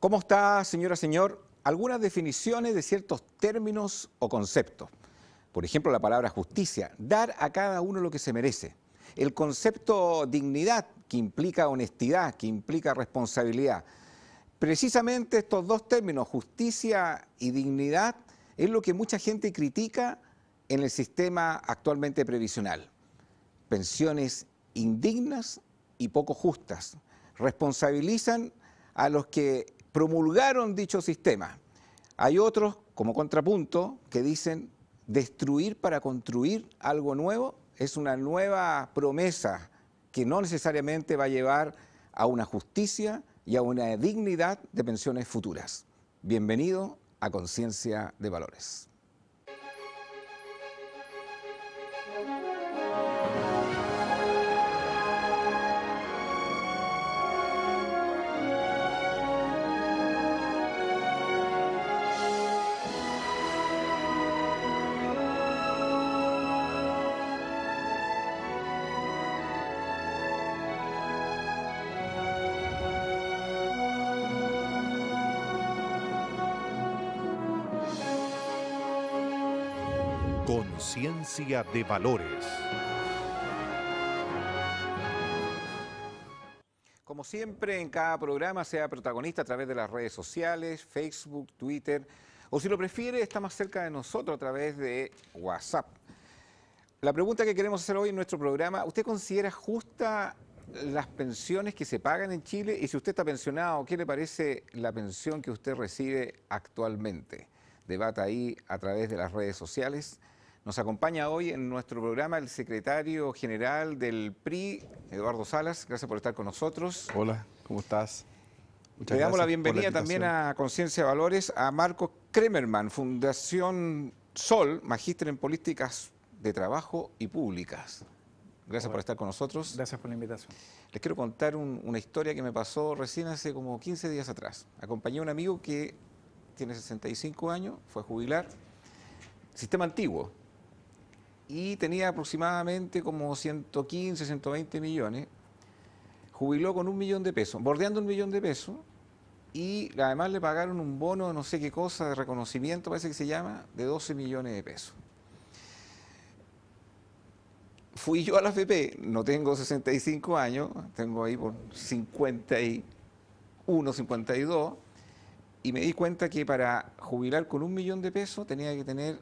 ¿Cómo está, señora, señor? Algunas definiciones de ciertos términos o conceptos. Por ejemplo, la palabra justicia, dar a cada uno lo que se merece. El concepto dignidad, que implica honestidad, que implica responsabilidad. Precisamente estos dos términos, justicia y dignidad, es lo que mucha gente critica en el sistema actualmente previsional. Pensiones indignas y poco justas. Responsabilizan a los que promulgaron dicho sistema. Hay otros, como contrapunto, que dicen destruir para construir algo nuevo es una nueva promesa que no necesariamente va a llevar a una justicia y a una dignidad de pensiones futuras. Bienvenido a Conciencia de Valores. Conciencia de Valores. Como siempre, en cada programa sea protagonista a través de las redes sociales, Facebook, Twitter, o si lo prefiere, está más cerca de nosotros a través de WhatsApp. La pregunta que queremos hacer hoy en nuestro programa, ¿usted considera justa las pensiones que se pagan en Chile? Y si usted está pensionado, ¿qué le parece la pensión que usted recibe actualmente? Debata ahí a través de las redes sociales. Nos acompaña hoy en nuestro programa el secretario general del PRI, Eduardo Salas. Gracias por estar con nosotros. Hola, ¿cómo estás? Le damos la bienvenida también a Conciencia de Valores a Marcos Kremerman, Fundación Sol, magíster en políticas de trabajo y públicas. Gracias por estar con nosotros. Gracias por la invitación. Les quiero contar una historia que me pasó recién hace como 15 días atrás. Acompañé a un amigo que tiene 65 años, fue a jubilar, sistema antiguo, y tenía aproximadamente como 115, 120 millones, jubiló con 1 millón de pesos, bordeando 1 millón de pesos, y además le pagaron un bono, no sé qué cosa, de reconocimiento, parece que se llama, de 12 millones de pesos. Fui yo a la AFP, no tengo 65 años, tengo ahí por 51, 52, y me di cuenta que para jubilar con 1 millón de pesos tenía que tener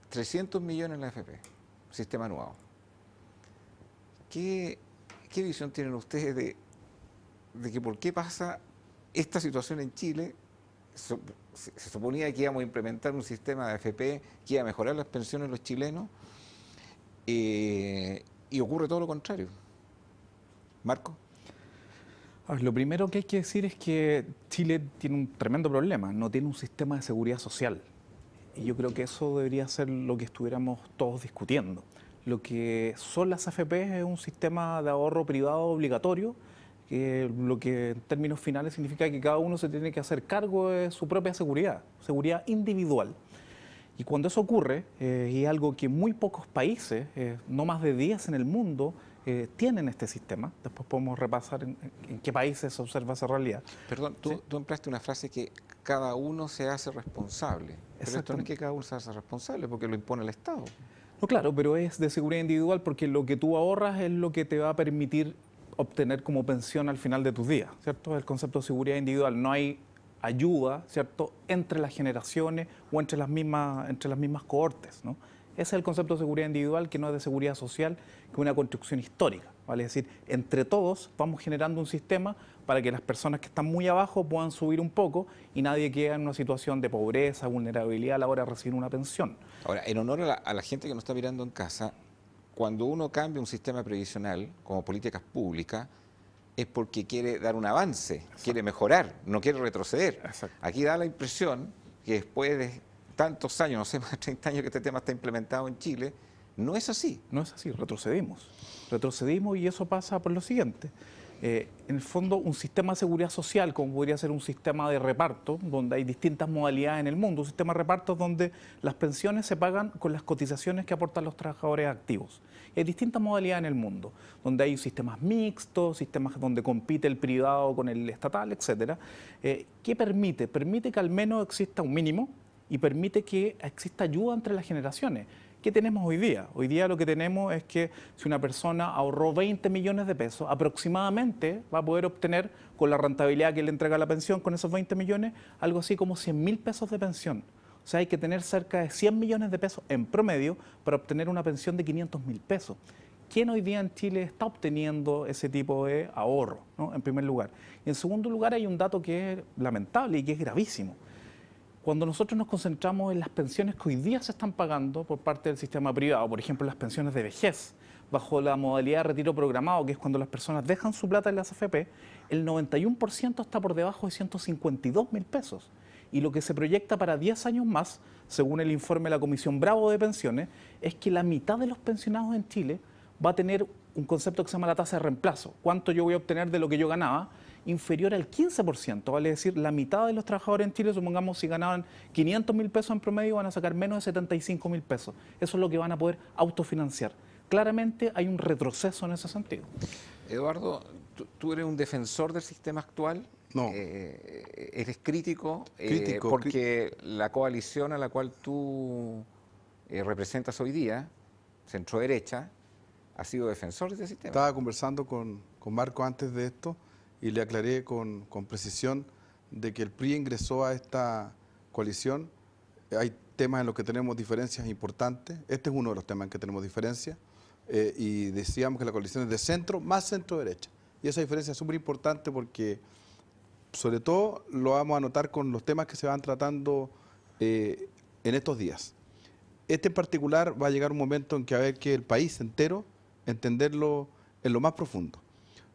300 millones en la AFP. Sistema nuevo. ¿Qué visión tienen ustedes de que por qué pasa esta situación en Chile? Se suponía que íbamos a implementar un sistema de AFP que iba a mejorar las pensiones de los chilenos y ocurre todo lo contrario. Marco. Lo primero que hay que decir es que Chile tiene un tremendo problema, no tiene un sistema de seguridad social. Y yo creo que eso debería ser lo que estuviéramos todos discutiendo. Lo que son las AFP es un sistema de ahorro privado obligatorio, lo que en términos finales significa que cada uno se tiene que hacer cargo de su propia seguridad individual. Y cuando eso ocurre, y es algo que muy pocos países, no más de 10 en el mundo, tienen este sistema. Después podemos repasar en qué países se observa esa realidad. Perdón, ¿Sí? tú empleaste una frase que cada uno se hace responsable. Pero esto no es que cada uno se hace responsable porque lo impone el Estado. No, claro, pero es de seguridad individual porque lo que tú ahorras es lo que te va a permitir obtener como pensión al final de tus días, ¿cierto? El concepto de seguridad individual. No hay ayuda, ¿cierto?, entre las generaciones o entre las mismas cohortes, ¿no? Ese es el concepto de seguridad individual, que no es de seguridad social, que es una construcción histórica, ¿vale? Es decir, entre todos vamos generando un sistema para que las personas que están muy abajo puedan subir un poco y nadie quede en una situación de pobreza, vulnerabilidad a la hora de recibir una pensión. Ahora, en honor a la gente que nos está mirando en casa, cuando uno cambia un sistema previsional como políticas públicas, es porque quiere dar un avance, Exacto. Quiere mejorar, no quiere retroceder. Exacto. Aquí da la impresión que después de tantos años, no sé, más de 30 años que este tema está implementado en Chile, no es así. No es así, retrocedimos. Retrocedimos y eso pasa por lo siguiente. En el fondo, un sistema de seguridad social, como podría ser un sistema de reparto, donde hay distintas modalidades en el mundo, un sistema de reparto donde las pensiones se pagan con las cotizaciones que aportan los trabajadores activos. Hay distintas modalidades en el mundo, donde hay sistemas mixtos, sistemas donde compite el privado con el estatal, etcétera. ¿Qué permite? Permite que al menos exista un mínimo y permite que exista ayuda entre las generaciones. ¿Qué tenemos hoy día? Hoy día lo que tenemos es que si una persona ahorró 20 millones de pesos, aproximadamente va a poder obtener, con la rentabilidad que le entrega la pensión, con esos 20 millones, algo así como 100.000 pesos de pensión. O sea, hay que tener cerca de 100 millones de pesos en promedio para obtener una pensión de 500.000 pesos. ¿Quién hoy día en Chile está obteniendo ese tipo de ahorro, ¿no? En primer lugar. Y en segundo lugar, hay un dato que es lamentable y que es gravísimo. Cuando nosotros nos concentramos en las pensiones que hoy día se están pagando por parte del sistema privado, por ejemplo, las pensiones de vejez, bajo la modalidad de retiro programado, que es cuando las personas dejan su plata en las AFP, el 91% está por debajo de 152.000 pesos. Y lo que se proyecta para 10 años más, según el informe de la Comisión Bravo de Pensiones, es que la mitad de los pensionados en Chile va a tener un concepto que se llama la tasa de reemplazo. ¿Cuánto yo voy a obtener de lo que yo ganaba? Inferior al 15%, vale decir, la mitad de los trabajadores en Chile, supongamos, si ganaban 500.000 pesos en promedio, van a sacar menos de 75.000 pesos. Eso es lo que van a poder autofinanciar. Claramente hay un retroceso en ese sentido. Eduardo, ¿tú eres un defensor del sistema actual? No. ¿Eres crítico? Crítico. Porque la coalición a la cual tú representas hoy día, centro-derecha, ha sido defensor de este sistema. Estaba conversando con Marco antes de esto y le aclaré con precisión de que el PRI ingresó a esta coalición. Hay temas en los que tenemos diferencias importantes. Este es uno de los temas en que tenemos diferencias. Y decíamos que la coalición es de centro más centro-derecha. Y esa diferencia es súper importante porque, sobre todo, lo vamos a notar con los temas que se van tratando en estos días. Este en particular va a llegar un momento en que va a haber que el país entero entenderlo en lo más profundo.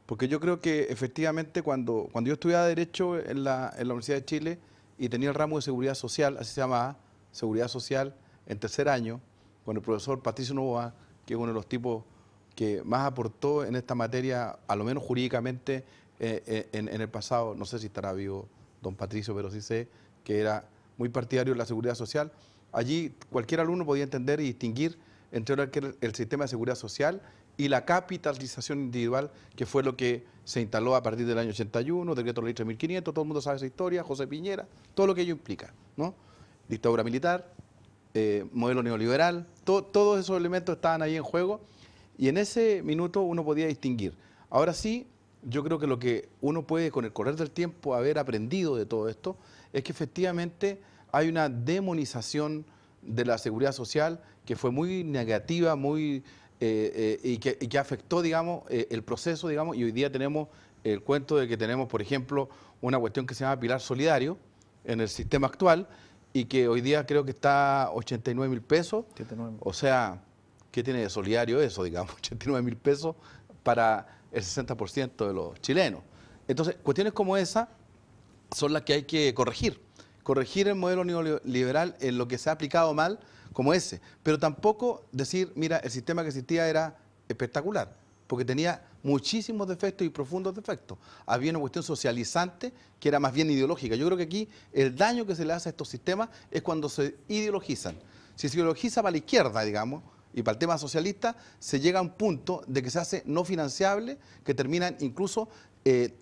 Porque yo creo que efectivamente cuando yo estudiaba Derecho en la Universidad de Chile y tenía el ramo de Seguridad Social, así se llamaba, Seguridad Social, en tercer año, con el profesor Patricio Novoa, que es uno de los tipos que más aportó en esta materia, a lo menos jurídicamente, en el pasado. No sé si estará vivo don Patricio, pero sí sé que era muy partidario de la Seguridad Social. Allí cualquier alumno podía entender y distinguir entre el sistema de seguridad social y la capitalización individual, que fue lo que se instaló a partir del año 81, decreto ley 3.500, todo el mundo sabe esa historia, José Piñera, todo lo que ello implica, ¿no? Dictadura militar, modelo neoliberal, todos esos elementos estaban ahí en juego y en ese minuto uno podía distinguir. Ahora sí, yo creo que lo que uno puede, con el correr del tiempo, haber aprendido de todo esto, es que efectivamente hay una demonización de la seguridad social que fue muy negativa, muy y que afectó, digamos, el proceso, digamos, y hoy día tenemos el cuento de que tenemos, por ejemplo, una cuestión que se llama pilar solidario en el sistema actual y que hoy día creo que está 89.000 pesos. 89. O sea, ¿qué tiene de solidario eso, digamos? 89.000 pesos para el 60% de los chilenos. Entonces, cuestiones como esa son las que hay que corregir. Corregir el modelo neoliberal en lo que se ha aplicado mal, como ese, pero tampoco decir, mira, el sistema que existía era espectacular, porque tenía muchísimos defectos y profundos defectos. Había una cuestión socializante que era más bien ideológica. Yo creo que aquí el daño que se le hace a estos sistemas es cuando se ideologizan. Si se ideologiza para la izquierda, digamos, y para el tema socialista, se llega a un punto de que se hace no financiable, que terminan incluso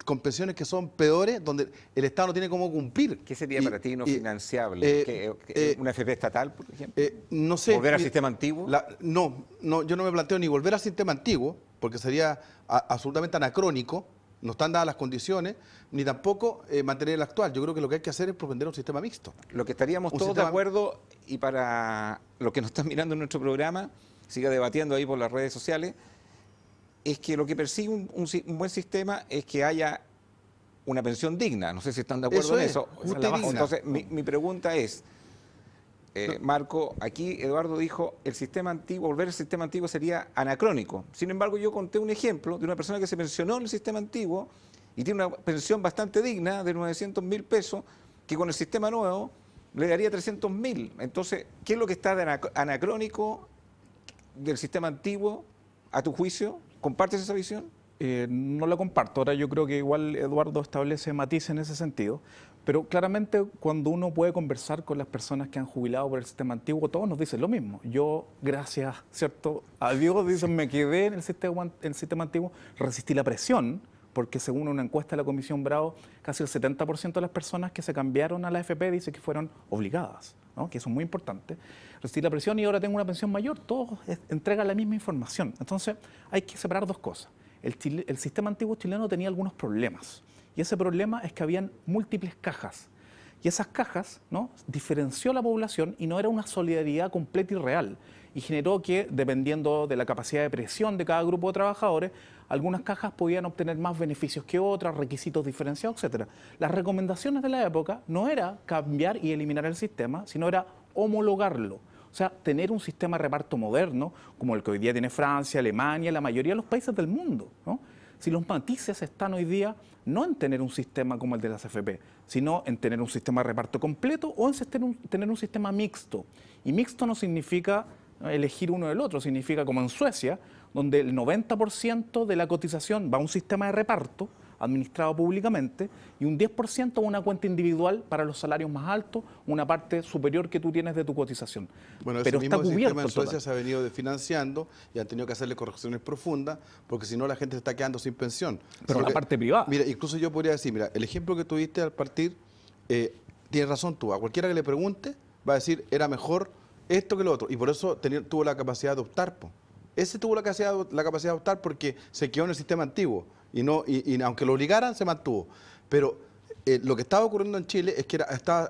con pensiones que son peores, donde el Estado no tiene cómo cumplir. ¿Qué sería para ti no financiable? ¿Una FP estatal, por ejemplo? No sé. ¿Volver al sistema antiguo? No, yo no me planteo ni volver al sistema antiguo, porque sería absolutamente anacrónico, no están dadas las condiciones, ni tampoco mantener el actual. Yo creo que lo que hay que hacer es propender un sistema mixto. Lo que estaríamos todos de acuerdo, y para los que nos están mirando en nuestro programa, siga debatiendo ahí por las redes sociales, es que lo que persigue un buen sistema es que haya una pensión digna. No sé si están de acuerdo en eso. Entonces, mi pregunta es, Marco, aquí Eduardo dijo, el sistema antiguo, volver al sistema antiguo sería anacrónico. Sin embargo, yo conté un ejemplo de una persona que se pensionó en el sistema antiguo y tiene una pensión bastante digna de 900.000 pesos, que con el sistema nuevo le daría 300.000. Entonces, ¿qué es lo que está de anacrónico del sistema antiguo, a tu juicio? ¿Compartes esa visión? No la comparto. Ahora yo creo que igual Eduardo establece matices en ese sentido, pero claramente cuando uno puede conversar con las personas que han jubilado por el sistema antiguo, todos nos dicen lo mismo. Yo, gracias, ¿cierto? A Dios, dicen, me quedé en el sistema antiguo, resistí la presión, porque según una encuesta de la Comisión Bravo, casi el 70% de las personas que se cambiaron a la AFP dice que fueron obligadas, ¿no? Que eso es muy importante. Resistí la presión y ahora tengo una pensión mayor, todos entregan la misma información. Entonces hay que separar dos cosas. El sistema antiguo chileno tenía algunos problemas, y ese problema es que habían múltiples cajas, y esas cajas, ¿no?, diferenció a la población y no era una solidaridad completa y real, y generó que, dependiendo de la capacidad de presión de cada grupo de trabajadores, algunas cajas podían obtener más beneficios que otras, requisitos diferenciados, etc. Las recomendaciones de la época no era cambiar y eliminar el sistema, sino era homologarlo. O sea, tener un sistema de reparto moderno, como el que hoy día tiene Francia, Alemania, la mayoría de los países del mundo, ¿no? Si los matices están hoy día no en tener un sistema como el de las AFP, sino en tener un sistema de reparto completo o en tener un sistema mixto. Y mixto no significa elegir uno del otro, significa como en Suecia, donde el 90% de la cotización va a un sistema de reparto administrado públicamente y un 10% a una cuenta individual para los salarios más altos, una parte superior que tú tienes de tu cotización. Bueno, pero ese está mismo cubierto sistema en Suecia total. se ha venido desfinanciando y han tenido que hacerle correcciones profundas porque si no la gente se está quedando sin pensión. Pero la parte privada. Mira, incluso yo podría decir, mira, el ejemplo que tuviste al partir, tienes razón tú, a cualquiera que le pregunte va a decir, era mejor esto que lo otro, y por eso tuvo la capacidad de optar, po. Ese tuvo la capacidad de optar porque se quedó en el sistema antiguo y aunque lo obligaran, se mantuvo. Pero lo que estaba ocurriendo en Chile es que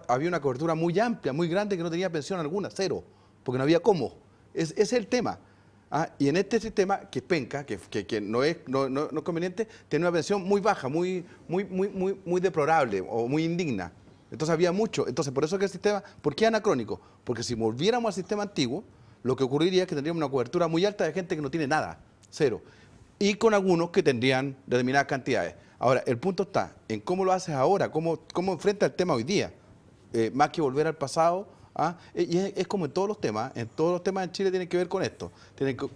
había una cobertura muy amplia, muy grande, que no tenía pensión alguna, cero, porque no había cómo. Ese es el tema. Y en este sistema, que es penca, que no es conveniente, tiene una pensión muy baja, muy deplorable o muy indigna. Entonces había mucho. Entonces, por eso que el sistema, ¿por qué anacrónico? Porque si volviéramos al sistema antiguo, lo que ocurriría es que tendríamos una cobertura muy alta de gente que no tiene nada, cero. Y con algunos que tendrían determinadas cantidades. Ahora, el punto está en cómo lo haces ahora, cómo enfrentas el tema hoy día. Más que volver al pasado, y es como en todos los temas en Chile tienen que ver con esto.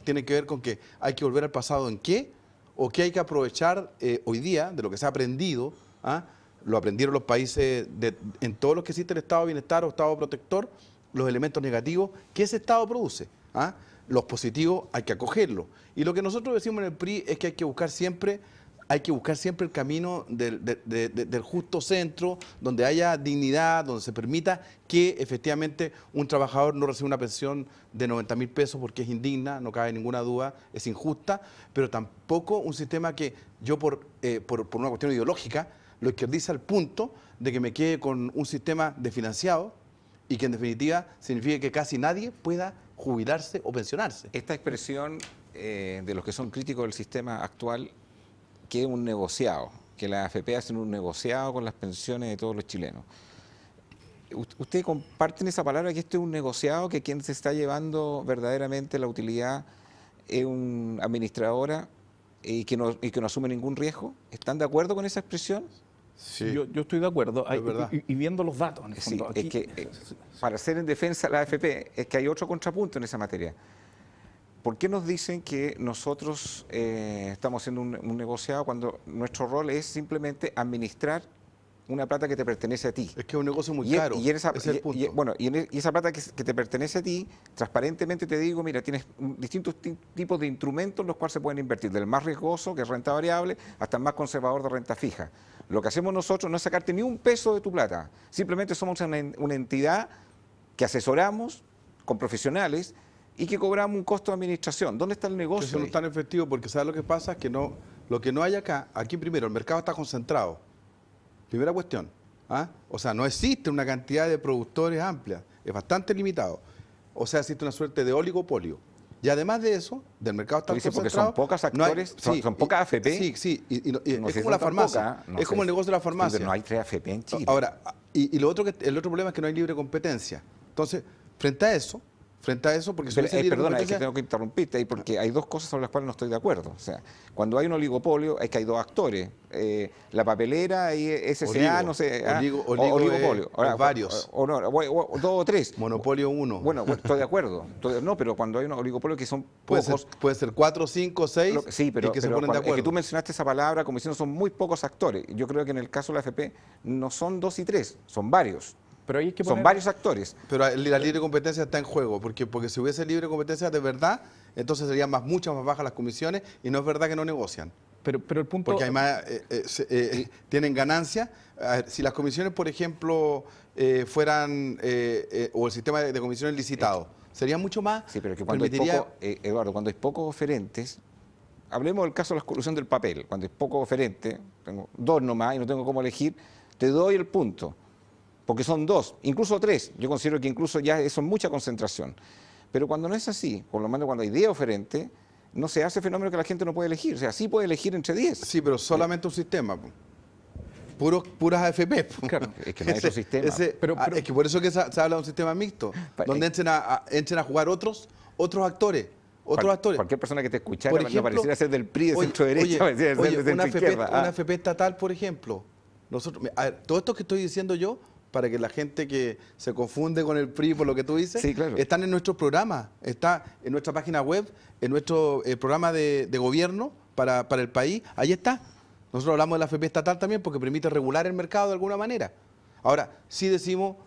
Tienen que ver con que hay que volver al pasado en qué, o qué hay que aprovechar hoy día de lo que se ha aprendido, lo aprendieron los países en todos los que existe el estado de bienestar o estado protector, los elementos negativos que ese estado produce. Los positivos hay que acogerlos. Y lo que nosotros decimos en el PRI es que hay que buscar siempre el camino del justo centro, donde haya dignidad, donde se permita que efectivamente un trabajador no reciba una pensión de 90.000 pesos porque es indigna, no cabe ninguna duda, es injusta, pero tampoco un sistema que yo por una cuestión ideológica lo izquierdiza al punto de que me quede con un sistema desfinanciado y que en definitiva significa que casi nadie pueda jubilarse o pensionarse. Esta expresión de los que son críticos del sistema actual, que es un negociado, que la AFP hacen un negociado con las pensiones de todos los chilenos. ¿Ustedes comparten esa palabra, que esto es un negociado, que quien se está llevando verdaderamente la utilidad es una administradora y que no asume ningún riesgo? ¿Están de acuerdo con esa expresión? Sí. Yo estoy de acuerdo. Es verdad. Y viendo los datos, en el fondo, Sí, es que para hacer en defensa de la AFP, es que hay otro contrapunto en esa materia. ¿Por qué nos dicen que nosotros estamos haciendo un negociado cuando nuestro rol es simplemente administrar una plata que te pertenece a ti? Es que es un negocio muy caro, ese es el punto. Y esa plata que te pertenece a ti, transparentemente te digo, mira, tienes distintos tipos de instrumentos en los cuales se pueden invertir, del más riesgoso, que es renta variable, hasta el más conservador de renta fija. Lo que hacemos nosotros no es sacarte ni un peso de tu plata, simplemente somos una entidad que asesoramos con profesionales y que cobramos un costo de administración. ¿Dónde está el negocio? Eso no es tan efectivo porque ¿sabes lo que pasa? Es que lo que no hay aquí primero, el mercado está concentrado. Primera cuestión. O sea, no existe una cantidad de productores amplia, es bastante limitado. O sea, existe una suerte de oligopolio. Y además de eso, del mercado está concentrado. Porque son pocos actores, son pocas AFP. Sí. Es como la farmacia, es como el negocio de la farmacia. Pero no hay 3 AFP en Chile. Ahora, el otro problema es que no hay libre competencia. Entonces, frente a eso, frente a eso, porque si Pero, hubiese libre perdona, es que competencia... tengo que interrumpirte ahí porque hay dos cosas sobre las cuales no estoy de acuerdo. O sea, cuando hay un oligopolio es que hay dos actores. La papelera y SCA, Oligo. no sé. Oligopolio. Ahora, Varios. O dos o tres. Monopolio uno. Bueno, estoy de acuerdo. No, pero cuando hay un oligopolio que son pocos... Puede ser 4, 5, 6 Sí, pero, y que se pero ponen de es que acuerdo. tú mencionaste esa palabra como diciendo son muy pocos actores. Yo creo que en el caso de la AFP no son 2 y 3, son varios. Pero hay que Son poner... varios actores. Pero la libre competencia está en juego, porque si hubiese libre competencia de verdad, entonces serían muchas más bajas las comisiones y no es verdad que no negocian. Pero el punto... Porque además tienen ganancias. A ver, si las comisiones, por ejemplo, fueran, o el sistema de comisiones licitado, sería mucho más... Sí, pero que cuando hay poco, Eduardo, cuando hay pocos oferentes, hablemos del caso de la exclusión del papel, cuando hay pocos oferentes, tengo 2 nomás y no tengo cómo elegir, te doy el punto, porque son 2, incluso 3, yo considero que incluso ya eso es mucha concentración. Pero cuando no es así, por lo menos cuando hay 10 oferentes, no se hace fenómeno que la gente no puede elegir, o sea, sí puede elegir entre 10. Sí, pero solamente un sistema. Puras AFP. Claro, es que no hay otro sistema. Es que por eso que se habla de un sistema mixto, donde entren a jugar otros actores. Cualquier persona que te escuchara Por ejemplo, no pareciera ser del PRI de centro derecha, pareciera ser de centro izquierda. Una AFP estatal, por ejemplo. A ver, todo esto que estoy diciendo yo, para que la gente que se confunde con el PRI por lo que tú dices, sí, claro, están en nuestro programa, está en nuestra página web, en nuestro programa de gobierno para el país, ahí está. Nosotros hablamos de la AFP estatal también porque permite regular el mercado de alguna manera. Ahora, sí decimos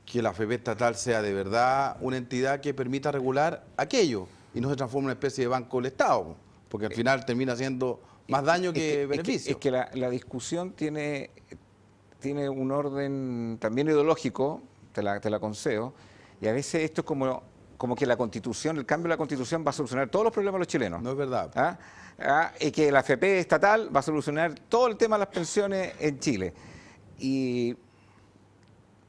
que la AFP estatal sea de verdad una entidad que permita regular aquello y no se transforme en una especie de banco del Estado, porque al final termina haciendo más daño que beneficio. Es que la discusión tiene un orden también ideológico, te la concedo, y a veces esto es como que la Constitución, el cambio de la Constitución va a solucionar todos los problemas de los chilenos. No es verdad. Y que la AFP estatal va a solucionar todo el tema de las pensiones en Chile. Y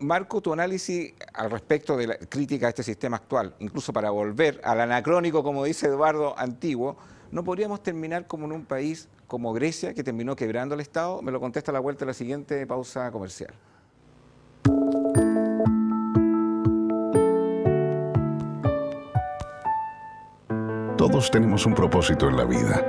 Marco, tu análisis al respecto de la crítica a este sistema actual, incluso para volver al anacrónico, como dice Eduardo, antiguo, ¿no podríamos terminar como en un país como Grecia, que terminó quebrando el Estado? Me lo contesta a la vuelta de la siguiente pausa comercial. Todos tenemos un propósito en la vida.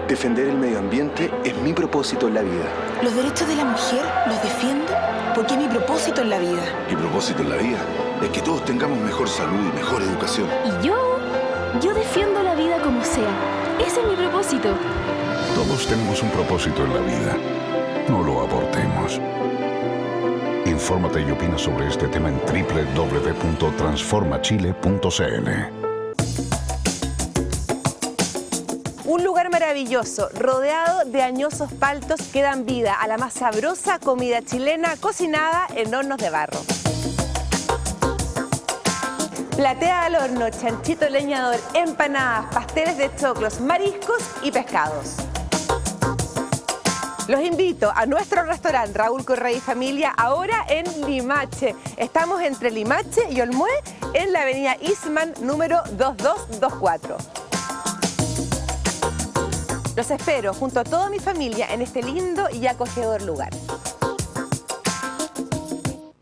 Defender el medio ambiente es mi propósito en la vida. Los derechos de la mujer los defiendo porque es mi propósito en la vida. Mi propósito en la vida es que todos tengamos mejor salud y mejor educación. Y yo defiendo la vida como sea. Ese es mi propósito. Todos tenemos un propósito en la vida. No lo abortemos. Infórmate y opina sobre este tema en www.transformachile.cl. Un lugar maravilloso, rodeado de añosos paltos que dan vida a la más sabrosa comida chilena cocinada en hornos de barro. Platea al horno, chanchito leñador, empanadas, pasteles de choclos, mariscos y pescados. Los invito a nuestro restaurante Raúl Correa y Familia, ahora en Limache. Estamos entre Limache y Olmué, en la avenida Eastman, número 2224. Los espero junto a toda mi familia en este lindo y acogedor lugar.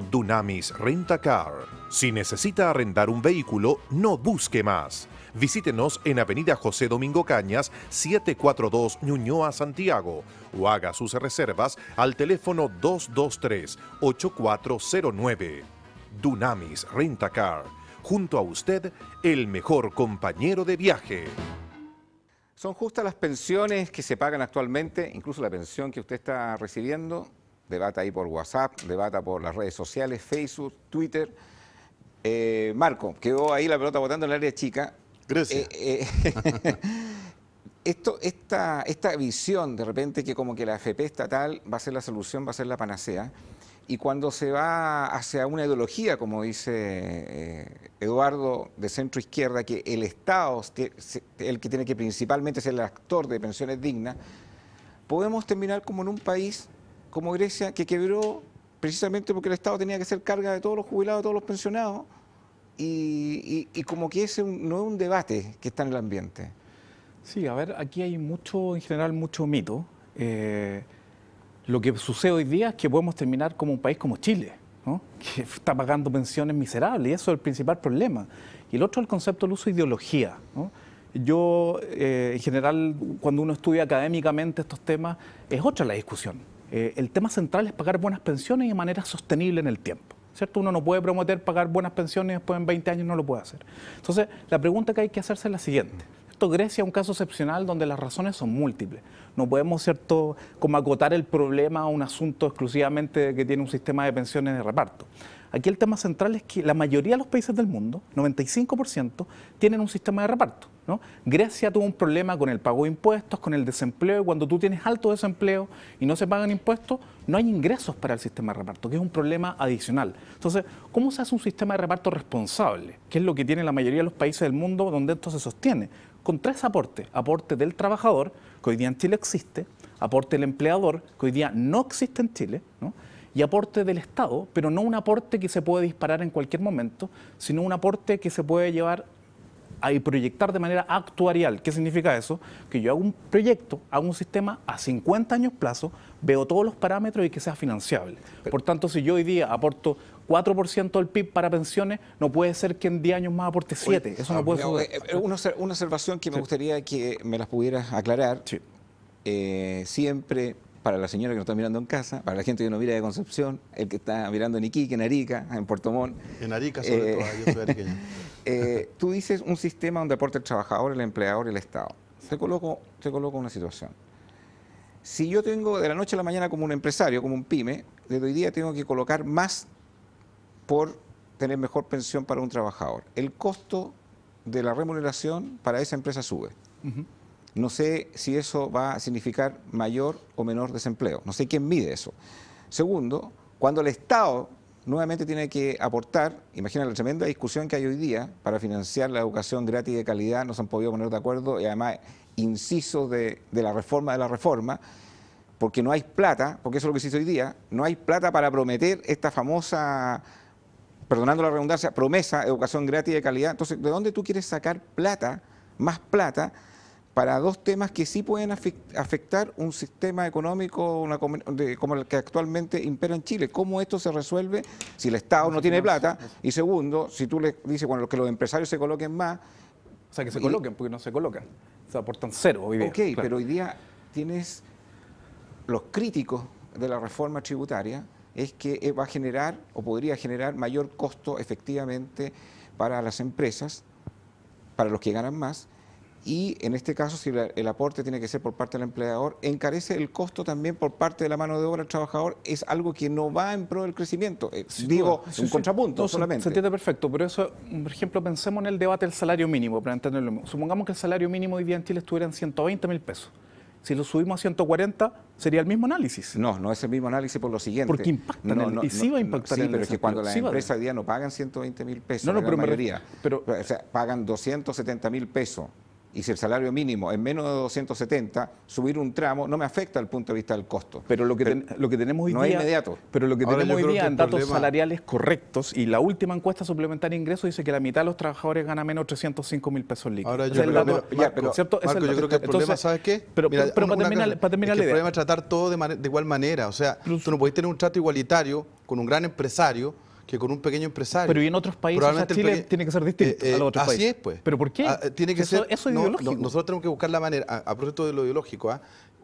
Dunamis Rent-A-Car. Si necesita arrendar un vehículo, no busque más. Visítenos en Avenida José Domingo Cañas, 742 Ñuñoa, Santiago, o haga sus reservas al teléfono 223-8409. Dunamis Rent-A-Car. Junto a usted, el mejor compañero de viaje. ¿Son justas las pensiones que se pagan actualmente, incluso la pensión que usted está recibiendo? Debata ahí por WhatsApp, debata por las redes sociales, Facebook, Twitter. Marco, quedó ahí la pelota botando en el área chica. Gracias. Esta visión de repente que como que la AFP estatal va a ser la solución, va a ser la panacea, y cuando se va hacia una ideología, como dice Eduardo, de centro izquierda, que el Estado es el que tiene que principalmente ser el actor de pensiones dignas, podemos terminar como en un país como Grecia, que quebró precisamente porque el Estado tenía que hacer carga de todos los jubilados, de todos los pensionados, y como que ese no es un debate que está en el ambiente. Sí, a ver, aquí hay mucho, en general, mucho mito. Lo que sucede hoy día es que podemos terminar como un país como Chile, ¿no? Que está pagando pensiones miserables, y eso es el principal problema. Y el otro es el concepto del uso de ideología, ¿no? Yo, en general, cuando uno estudia académicamente estos temas, es otra la discusión. El tema central es pagar buenas pensiones y de manera sostenible en el tiempo, ¿cierto? Uno no puede prometer pagar buenas pensiones y después en 20 años no lo puede hacer. Entonces, la pregunta que hay que hacerse es la siguiente. Grecia es un caso excepcional donde las razones son múltiples. No podemos, ¿cierto?, como acotar el problema a un asunto exclusivamente que tiene un sistema de pensiones de reparto. Aquí el tema central es que la mayoría de los países del mundo, 95%, tienen un sistema de reparto, ¿no? Grecia tuvo un problema con el pago de impuestos, con el desempleo, y cuando tú tienes alto desempleo y no se pagan impuestos, no hay ingresos para el sistema de reparto, que es un problema adicional. Entonces, ¿cómo se hace un sistema de reparto responsable? Que es lo que tiene la mayoría de los países del mundo donde esto se sostiene. Con 3 aportes. Aporte del trabajador, que hoy día en Chile existe, aporte del empleador, que hoy día no existe en Chile, ¿no? Y aporte del Estado, pero no un aporte que se puede disparar en cualquier momento, sino un aporte que se puede llevar y proyectar de manera actuarial. ¿Qué significa eso? Que yo hago un proyecto, hago un sistema a 50 años plazo, veo todos los parámetros y que sea financiable. Por tanto, si yo hoy día aporto 4% del PIB para pensiones, no puede ser que en 10 años más aporte 7. Eso no puede ser. Una observación que me gustaría que me las pudieras aclarar. Sí. Siempre, para la señora que nos está mirando en casa, para la gente que nos mira de Concepción, el que está mirando en Iquique, en Arica, en Puerto Montt. En Arica sobre todo, yo soy ariqueño. Tú dices un sistema donde aporta el trabajador, el empleador y el Estado. Te coloco una situación. Si yo tengo de la noche a la mañana como un empresario, como un pyme, desde hoy día tengo que colocar más por tener mejor pensión para un trabajador. El costo de la remuneración para esa empresa sube. No sé si eso va a significar mayor o menor desempleo. No sé quién mide eso. Segundo, cuando el Estado nuevamente tiene que aportar, imagina la tremenda discusión que hay hoy día para financiar la educación gratis y de calidad, no se han podido poner de acuerdo y además incisos de la reforma, porque no hay plata, porque eso es lo que se hizo hoy día, no hay plata para prometer esta famosa, perdonando la redundancia, promesa, educación gratis y de calidad. Entonces, ¿de dónde tú quieres sacar plata, más plata, para 2 temas que sí pueden afectar un sistema económico como el que actualmente impera en Chile? ¿Cómo esto se resuelve si el Estado no tiene plata? Y segundo, si tú le dices, bueno, que los empresarios se coloquen más. O sea, que se coloquen, porque no se colocan. Se aportan 0 hoy día. Ok, claro. Pero hoy día tienes los críticos de la reforma tributaria, es que va a generar o podría generar mayor costo efectivamente para las empresas, para los que ganan más. Y en este caso, si el aporte tiene que ser por parte del empleador, encarece el costo también por parte de la mano de obra del trabajador, es algo que no va en pro del crecimiento. Digo, un contrapunto solamente. Se entiende perfecto, pero eso, por ejemplo, pensemos en el debate del salario mínimo, para entenderlo. Supongamos que el salario mínimo hoy día en Chile estuviera en 120.000 pesos. Si lo subimos a 140, ¿sería el mismo análisis? No es el mismo análisis por lo siguiente. Porque impacta y sí va a impactar en el pero es que cuando las sí empresas hoy día no pagan 120.000 pesos, pero la mayoría, o sea, pagan 270.000 pesos. Y si el salario mínimo es menos de 270, subir un tramo no me afecta desde el punto de vista del costo. Pero lo que tenemos hoy no día, es inmediato. Pero lo que tenemos hoy día en datos salariales correctos, y la última encuesta suplementaria de ingresos dice que la mitad de los trabajadores gana menos de 305.000 pesos líquidos. Ahora yo creo que el problema, ¿sabes qué? Pero para terminar la idea. El problema es tratar todo de igual manera. O sea, tú no podés tener un trato igualitario con un gran empresario que con un pequeño empresario. Pero y en otros países, o sea, Chile tiene que ser distinto a los otros países. Así es, pues. ¿Pero por qué? Tiene que ser, eso es ideológico. Nosotros tenemos que buscar la manera, a propósito de lo ideológico,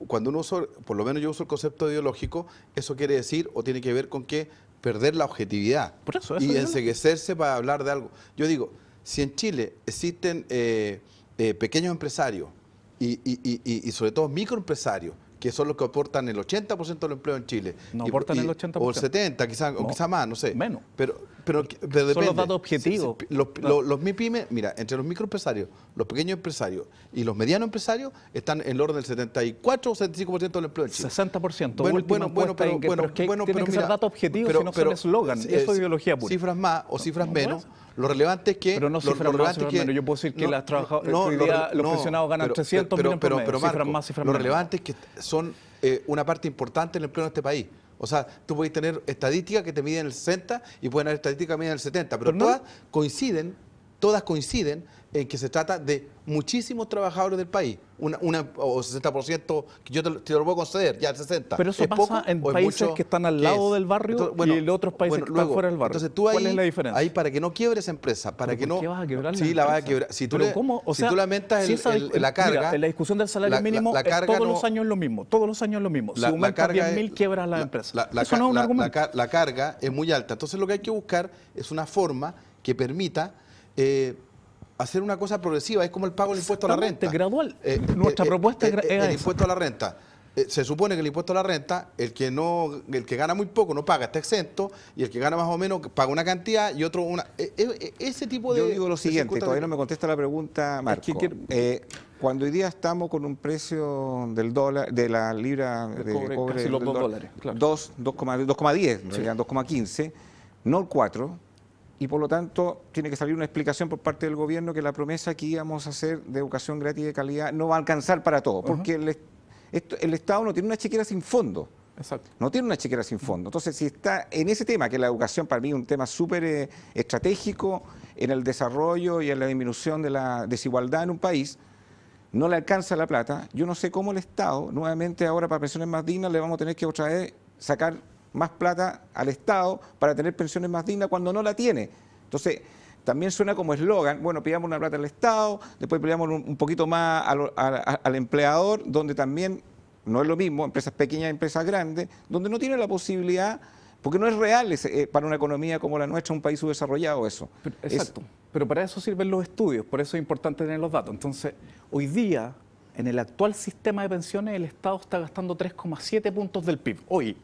cuando uno usa, por lo menos yo uso el concepto ideológico, eso quiere decir o tiene que ver con que perder la objetividad y enceguecerse para hablar de algo. Yo digo, si en Chile existen pequeños empresarios y sobre todo microempresarios, que son los que aportan el 80% del empleo en Chile. No aportan el 80%. O el 70%, o quizá más, no sé. Menos. Pero depende. Son los datos objetivos. Los MIPYME, mira, entre los microempresarios, los pequeños empresarios y los medianos empresarios están en el orden del 74 o 75% del empleo en Chile. 60%. Pero tienen que ser datos objetivos, si no son eslogan. Eso es ideología pura. Cifras más o cifras menos. Lo relevante es que... Pero no cifras más, menos. Yo puedo decir que los pensionados ganan 300 millones por mes. Cifras más, cifras menos. Lo relevante es que son una parte importante del empleo en este país. O sea, tú puedes tener estadísticas que te miden el 60 y pueden haber estadísticas que miden el 70, pero todas coinciden todas coinciden en que se trata de muchísimos trabajadores del país, o 60%, que yo te lo puedo conceder, ya el 60%. Pero eso pasa en países que están al lado del barrio y en otros países que están fuera del barrio. Entonces tú ahí, ¿cuál es la diferencia? Ahí para que no quiebres empresa, para que no... ¿Por qué vas a quebrar Sí, la vas a quebrar. Si tú, si tú lamentas la carga... Mira, en la discusión del salario mínimo, todos los años es lo mismo, todos los años es lo mismo. Si aumenta 10.000, quiebras la empresa. Eso no es un argumento. La carga es muy alta. Entonces lo que hay que buscar es una forma que permita hacer una cosa progresiva, es como el pago del impuesto a la renta. Gradual. Nuestra propuesta es el impuesto a la renta. Se supone que el impuesto a la renta, el que gana muy poco no paga, está exento, y el que gana más o menos paga una cantidad y otro una. Ese tipo de... Yo digo lo siguiente, todavía no me contesta la pregunta, Marco. Cuando hoy día estamos con un precio del dólar, de la libra de cobre casi los $2, claro. 2,10, en realidad 2,15, no el 4. Y por lo tanto tiene que salir una explicación por parte del gobierno que la promesa que íbamos a hacer de educación gratis y de calidad no va a alcanzar para todo, porque el Estado no tiene una chequera sin fondo. Exacto. No tiene una chequera sin fondo. Entonces, si está en ese tema, que la educación para mí es un tema súper estratégico en el desarrollo y en la disminución de la desigualdad en un país, no le alcanza la plata, yo no sé cómo el Estado, nuevamente ahora para pensiones más dignas, le vamos a tener que otra vez sacar más plata al Estado para tener pensiones más dignas cuando no la tiene. Entonces, también suena como eslogan, bueno, pidamos una plata al Estado, después pidamos un poquito más al empleador, donde también no es lo mismo, empresas pequeñas, empresas grandes, donde no tiene la posibilidad, porque no es real para una economía como la nuestra, un país subdesarrollado eso. Exacto, pero para eso sirven los estudios, por eso es importante tener los datos. Entonces, hoy día, en el actual sistema de pensiones, el Estado está gastando 3,7 puntos del PIB, hoy,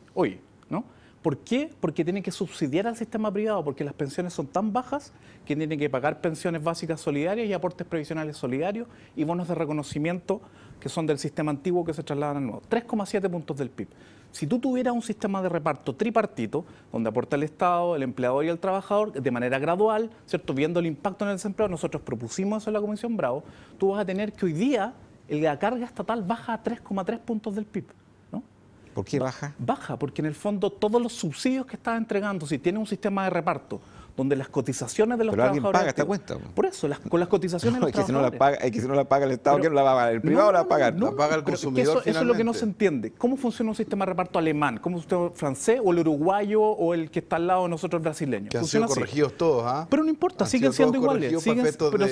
¿no? ¿Por qué? Porque tiene que subsidiar al sistema privado, porque las pensiones son tan bajas que tienen que pagar pensiones básicas solidarias y aportes previsionales solidarios y bonos de reconocimiento que son del sistema antiguo que se trasladan al nuevo. 3,7 puntos del PIB. Si tú tuvieras un sistema de reparto tripartito, donde aporta el Estado, el empleador y el trabajador, de manera gradual, ¿cierto? Viendo el impacto en el desempleo, nosotros propusimos eso en la Comisión Bravo, tú vas a tener que hoy día la carga estatal baja a 3,3 puntos del PIB. ¿Por qué baja? Baja, porque en el fondo todos los subsidios que estás entregando, si tienes un sistema de reparto donde las cotizaciones de los trabajadores... Pero alguien paga esta cuenta. Por eso, con las cotizaciones de los trabajadores. Es que si no la paga el Estado, ¿quién la va a pagar? ¿El privado la va a pagar? La paga el consumidor. Eso es lo que no se entiende. ¿Cómo funciona un sistema de reparto alemán? ¿Cómo funciona el francés o el uruguayo o el que está al lado de nosotros, el brasileño? Que han sido corregidos todos, ¿ah? Pero no importa, siguen siendo iguales.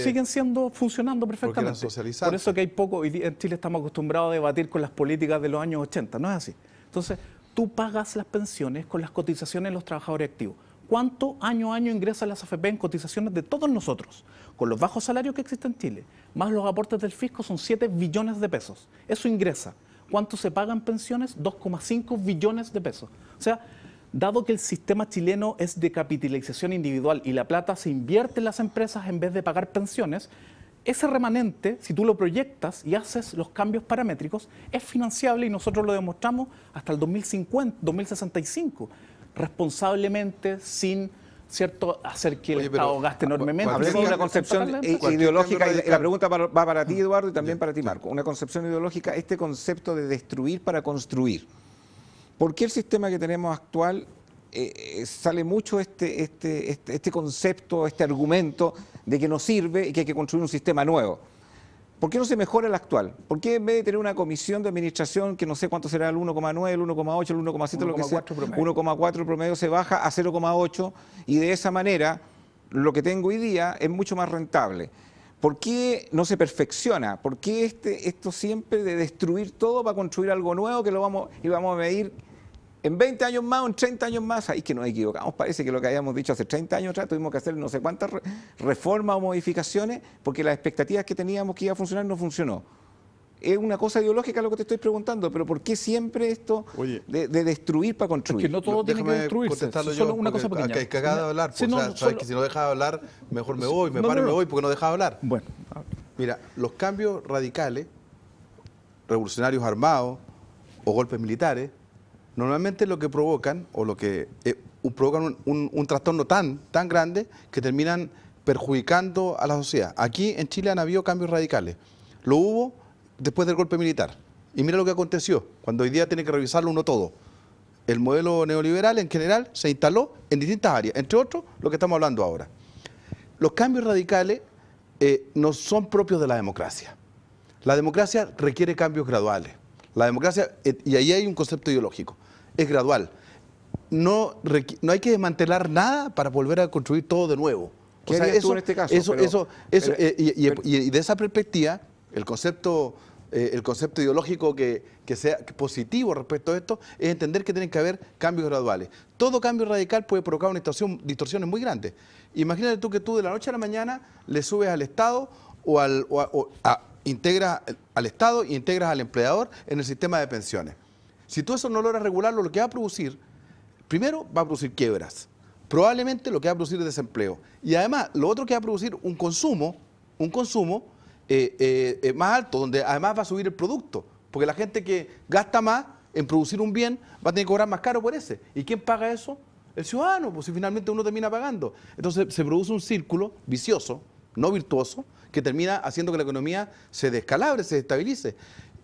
Siguen siendo, funcionando perfectamente. Por eso que hay poco, hoy en Chile estamos acostumbrados a debatir con las políticas de los años 80, ¿no es así? Entonces, tú pagas las pensiones con las cotizaciones de los trabajadores activos. ¿Cuánto año a año ingresa las AFP en cotizaciones de todos nosotros? Con los bajos salarios que existen en Chile, más los aportes del fisco, son 7 billones de pesos. Eso ingresa. ¿Cuánto se paga en pensiones? 2,5 billones de pesos. O sea, dado que el sistema chileno es de capitalización individual y la plata se invierte en las empresas en vez de pagar pensiones, ese remanente, si tú lo proyectas y haces los cambios paramétricos, es financiable y nosotros lo demostramos hasta el 2050, 2065, responsablemente, sin hacer que el Estado gaste enormemente. Hablemos de una concepción ideológica, y la pregunta va para ti, Eduardo, y también para ti, Marco. Una concepción ideológica, este concepto de destruir para construir. ¿Por qué el sistema que tenemos actual sale mucho este concepto, este argumento de que no sirve y que hay que construir un sistema nuevo? ¿Por qué no se mejora el actual? ¿Por qué en vez de tener una comisión de administración que no sé cuánto será, el 1,9, el 1,8, el 1,7, lo que sea, 1,4 promedio, se baja a 0,8 y de esa manera lo que tengo hoy día es mucho más rentable? ¿Por qué no se perfecciona? ¿Por qué esto siempre de destruir todo para construir algo nuevo que vamos a medir en 20 años más o en 30 años más? Ahí es que nos equivocamos, parece que lo que habíamos dicho hace 30 años atrás, tuvimos que hacer no sé cuántas reformas o modificaciones porque las expectativas que teníamos que iba a funcionar no funcionó. Es una cosa ideológica lo que te estoy preguntando, pero ¿por qué siempre esto de destruir para construir? Porque no todo tiene que destruirse, solo una cosa pequeña. Hay cagada de hablar, pues, sabes que si no dejas de hablar, mejor me voy, me voy porque no dejas de hablar. Bueno. Mira, los cambios radicales, revolucionarios armados o golpes militares, normalmente lo que provocan, o lo que provocan un trastorno tan grande que terminan perjudicando a la sociedad. Aquí en Chile han habido cambios radicales. Lo hubo después del golpe militar. Y mira lo que aconteció, cuando hoy día tiene que revisarlo uno todo. El modelo neoliberal en general se instaló en distintas áreas, entre otros lo que estamos hablando ahora. los cambios radicales no son propios de la democracia. La democracia requiere cambios graduales. La democracia, y ahí hay un concepto ideológico, es gradual. No hay que desmantelar nada para volver a construir todo de nuevo. ¿Qué harías tú en este caso? Y de esa perspectiva, el concepto ideológico que sea positivo respecto a esto es entender que tienen que haber cambios graduales. Todo cambio radical puede provocar una distorsiones muy grandes. Imagínate tú que tú de la noche a la mañana le subes al Estado integras al Estado e integras al empleador en el sistema de pensiones. Si tú eso no logras regularlo, lo que va a producir, primero va a producir quiebras, probablemente lo que va a producir es desempleo. Y además, lo otro que va a producir un consumo más alto, donde además va a subir el producto, porque la gente que gasta más en producir un bien va a tener que cobrar más caro por ese. ¿Y quién paga eso? El ciudadano, pues si finalmente uno termina pagando. Entonces se produce un círculo vicioso, no virtuoso, que termina haciendo que la economía se descalabre, se desestabilice.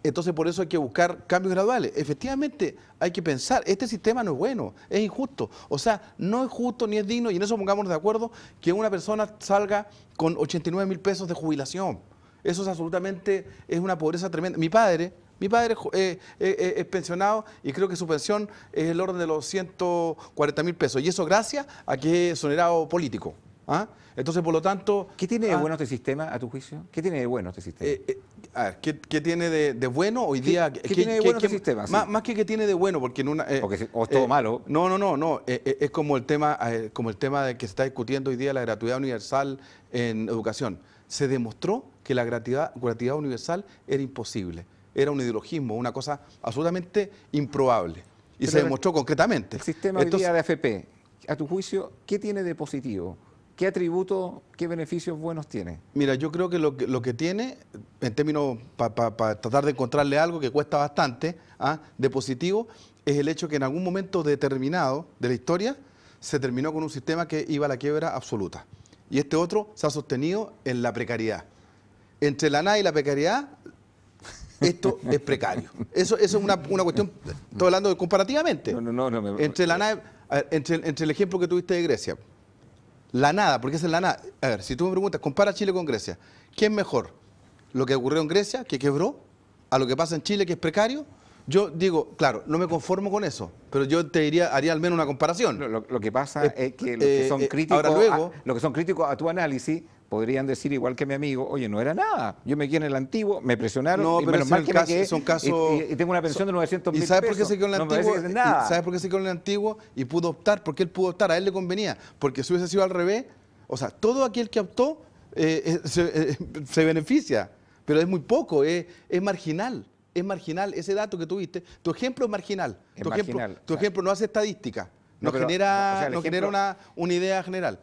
Entonces por eso hay que buscar cambios graduales. Efectivamente hay que pensar, este sistema no es bueno, es injusto. O sea, no es justo ni es digno, y en eso pongámonos de acuerdo, que una persona salga con 89.000 pesos de jubilación. Eso es absolutamente, es una pobreza tremenda. Mi padre es pensionado y creo que su pensión es el orden de los 140.000 pesos. Y eso gracias a que es exonerado político. ¿Ah? Entonces, por lo tanto... ¿Qué tiene de bueno este sistema, a tu juicio? ¿Qué tiene de bueno este sistema? A ver, ¿qué tiene de bueno hoy día? ¿Qué tiene de bueno este sistema? Más que qué tiene de bueno, porque en una... o es todo malo. No. Es como el tema de que se está discutiendo hoy día la gratuidad universal en educación. Se demostró que la gratuidad universal era imposible. Era un ideologismo, una cosa absolutamente improbable. Y se demostró concretamente. El sistema hoy día de AFP, a tu juicio, ¿qué tiene de positivo? ¿Qué atributos, qué beneficios buenos tiene? Mira, yo creo que lo que tiene, en términos, para tratar de encontrarle algo que cuesta bastante, de positivo, es el hecho que en algún momento determinado de la historia se terminó con un sistema que iba a la quiebra absoluta. Y este otro se ha sostenido en la precariedad. Entre la nada y la precariedad, esto es precario. Eso es una cuestión, estoy hablando de comparativamente. No. Entre la nada, entre el ejemplo que tuviste de Grecia. La nada, porque esa es la nada. A ver, si tú me preguntas, compara Chile con Grecia, ¿qué es mejor? ¿Lo que ocurrió en Grecia, que quebró, a lo que pasa en Chile, que es precario? Yo digo, claro, no me conformo con eso, pero yo te haría al menos una comparación. Lo que pasa es que los que son críticos, los que son críticos a tu análisis podrían decir, igual que mi amigo, oye, no era nada. Yo me quedé en el antiguo, me presionaron, y menos mal que me quedé, y tengo una pensión de 900.000 pesos. ¿Y sabes por qué se quedó en el antiguo? ¿Sabes por qué se quedó en el antiguo y pudo optar? Porque él pudo optar, a él le convenía. Porque si hubiese sido al revés, o sea, todo aquel que optó se beneficia, pero es muy poco, es marginal. Es marginal ese dato que tuviste. Tu ejemplo es marginal. Tu ejemplo no hace estadística, no genera una idea general.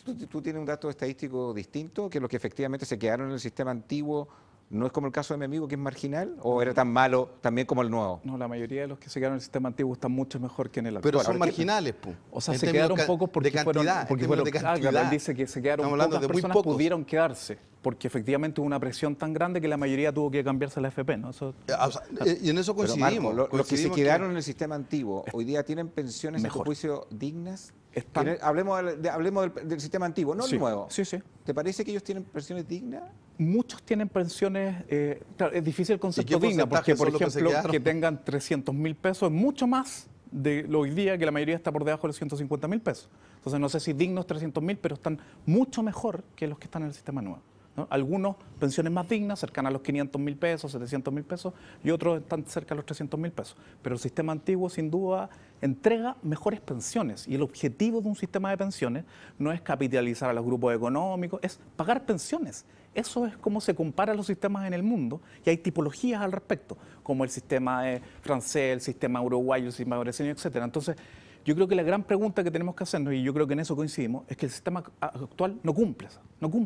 ¿Tú tienes un dato estadístico distinto, que los que efectivamente se quedaron en el sistema antiguo no es como el caso de mi amigo, que es marginal, o era tan malo también como el nuevo? No, la mayoría de los que se quedaron en el sistema antiguo están mucho mejor que en el actual. Pero son marginales, pues. O sea, se quedaron pocos porque fueron de cantidad. Él dice que se quedaron pocas personas, pudieron quedarse, porque efectivamente hubo una presión tan grande que la mayoría tuvo que cambiarse a la FP, ¿no? Y en eso coincidimos. Marco, los que se quedaron en el sistema antiguo, hoy día tienen pensiones, a tu juicio, dignas. Hablemos del sistema antiguo, no el nuevo. Sí. ¿Te parece que ellos tienen pensiones dignas? Muchos tienen pensiones, claro, es difícil el concepto digna, porque por ejemplo que tengan 300.000 pesos es mucho más de lo hoy día, que la mayoría está por debajo de los 150.000 pesos. Entonces no sé si dignos 300.000, pero están mucho mejor que los que están en el sistema nuevo, ¿no? Algunos pensiones más dignas, cercanas a los 500.000 pesos, 700.000 pesos, y otros están cerca de los 300.000 pesos. Pero el sistema antiguo, sin duda, entrega mejores pensiones. Y el objetivo de un sistema de pensiones no es capitalizar a los grupos económicos, es pagar pensiones. Eso es como se comparan los sistemas en el mundo, y hay tipologías al respecto, como el sistema francés, el sistema uruguayo, el sistema brasileño, etcétera. Entonces, yo creo que la gran pregunta que tenemos que hacernos, y yo creo que en eso coincidimos, es que el sistema actual no cumple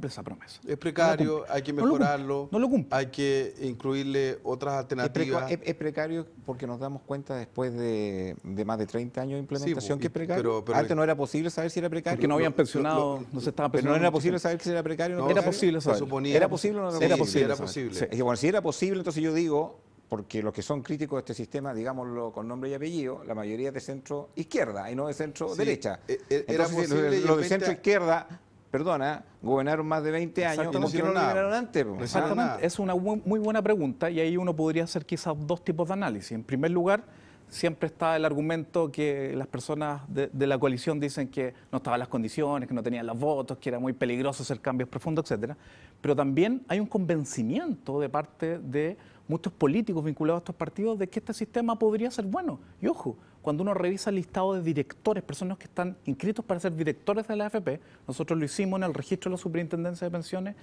esa promesa. Es precario, hay que mejorarlo, no lo cumple. Hay que incluirle otras alternativas. Es precario porque nos damos cuenta después de más de 30 años de implementación que es precario. Pero antes no era posible saber si era precario. Porque no habían pensionado, no se estaban pensionando. Pero no era posible saber si era precario. No, era posible saber. ¿Era posible o no era posible? Era posible. Sí. Bueno, si era posible, entonces yo digo, porque los que son críticos de este sistema, digámoslo con nombre y apellido, la mayoría es de centro izquierda y no de centro derecha. Era posible, los de centro izquierda perdona, gobernaron más de 20 años, ¿por qué no lo liberaron antes? Exactamente, es una muy buena pregunta y ahí uno podría hacer quizás dos tipos de análisis. En primer lugar, siempre está el argumento que las personas de la coalición dicen que no estaban las condiciones, que no tenían los votos, que era muy peligroso hacer cambios profundos, etcétera. Pero también hay un convencimiento de parte de muchos políticos vinculados a estos partidos de que este sistema podría ser bueno. Y ojo, cuando uno revisa el listado de directores, personas que están inscritos para ser directores de la AFP, nosotros lo hicimos en el registro de la Superintendencia de Pensiones,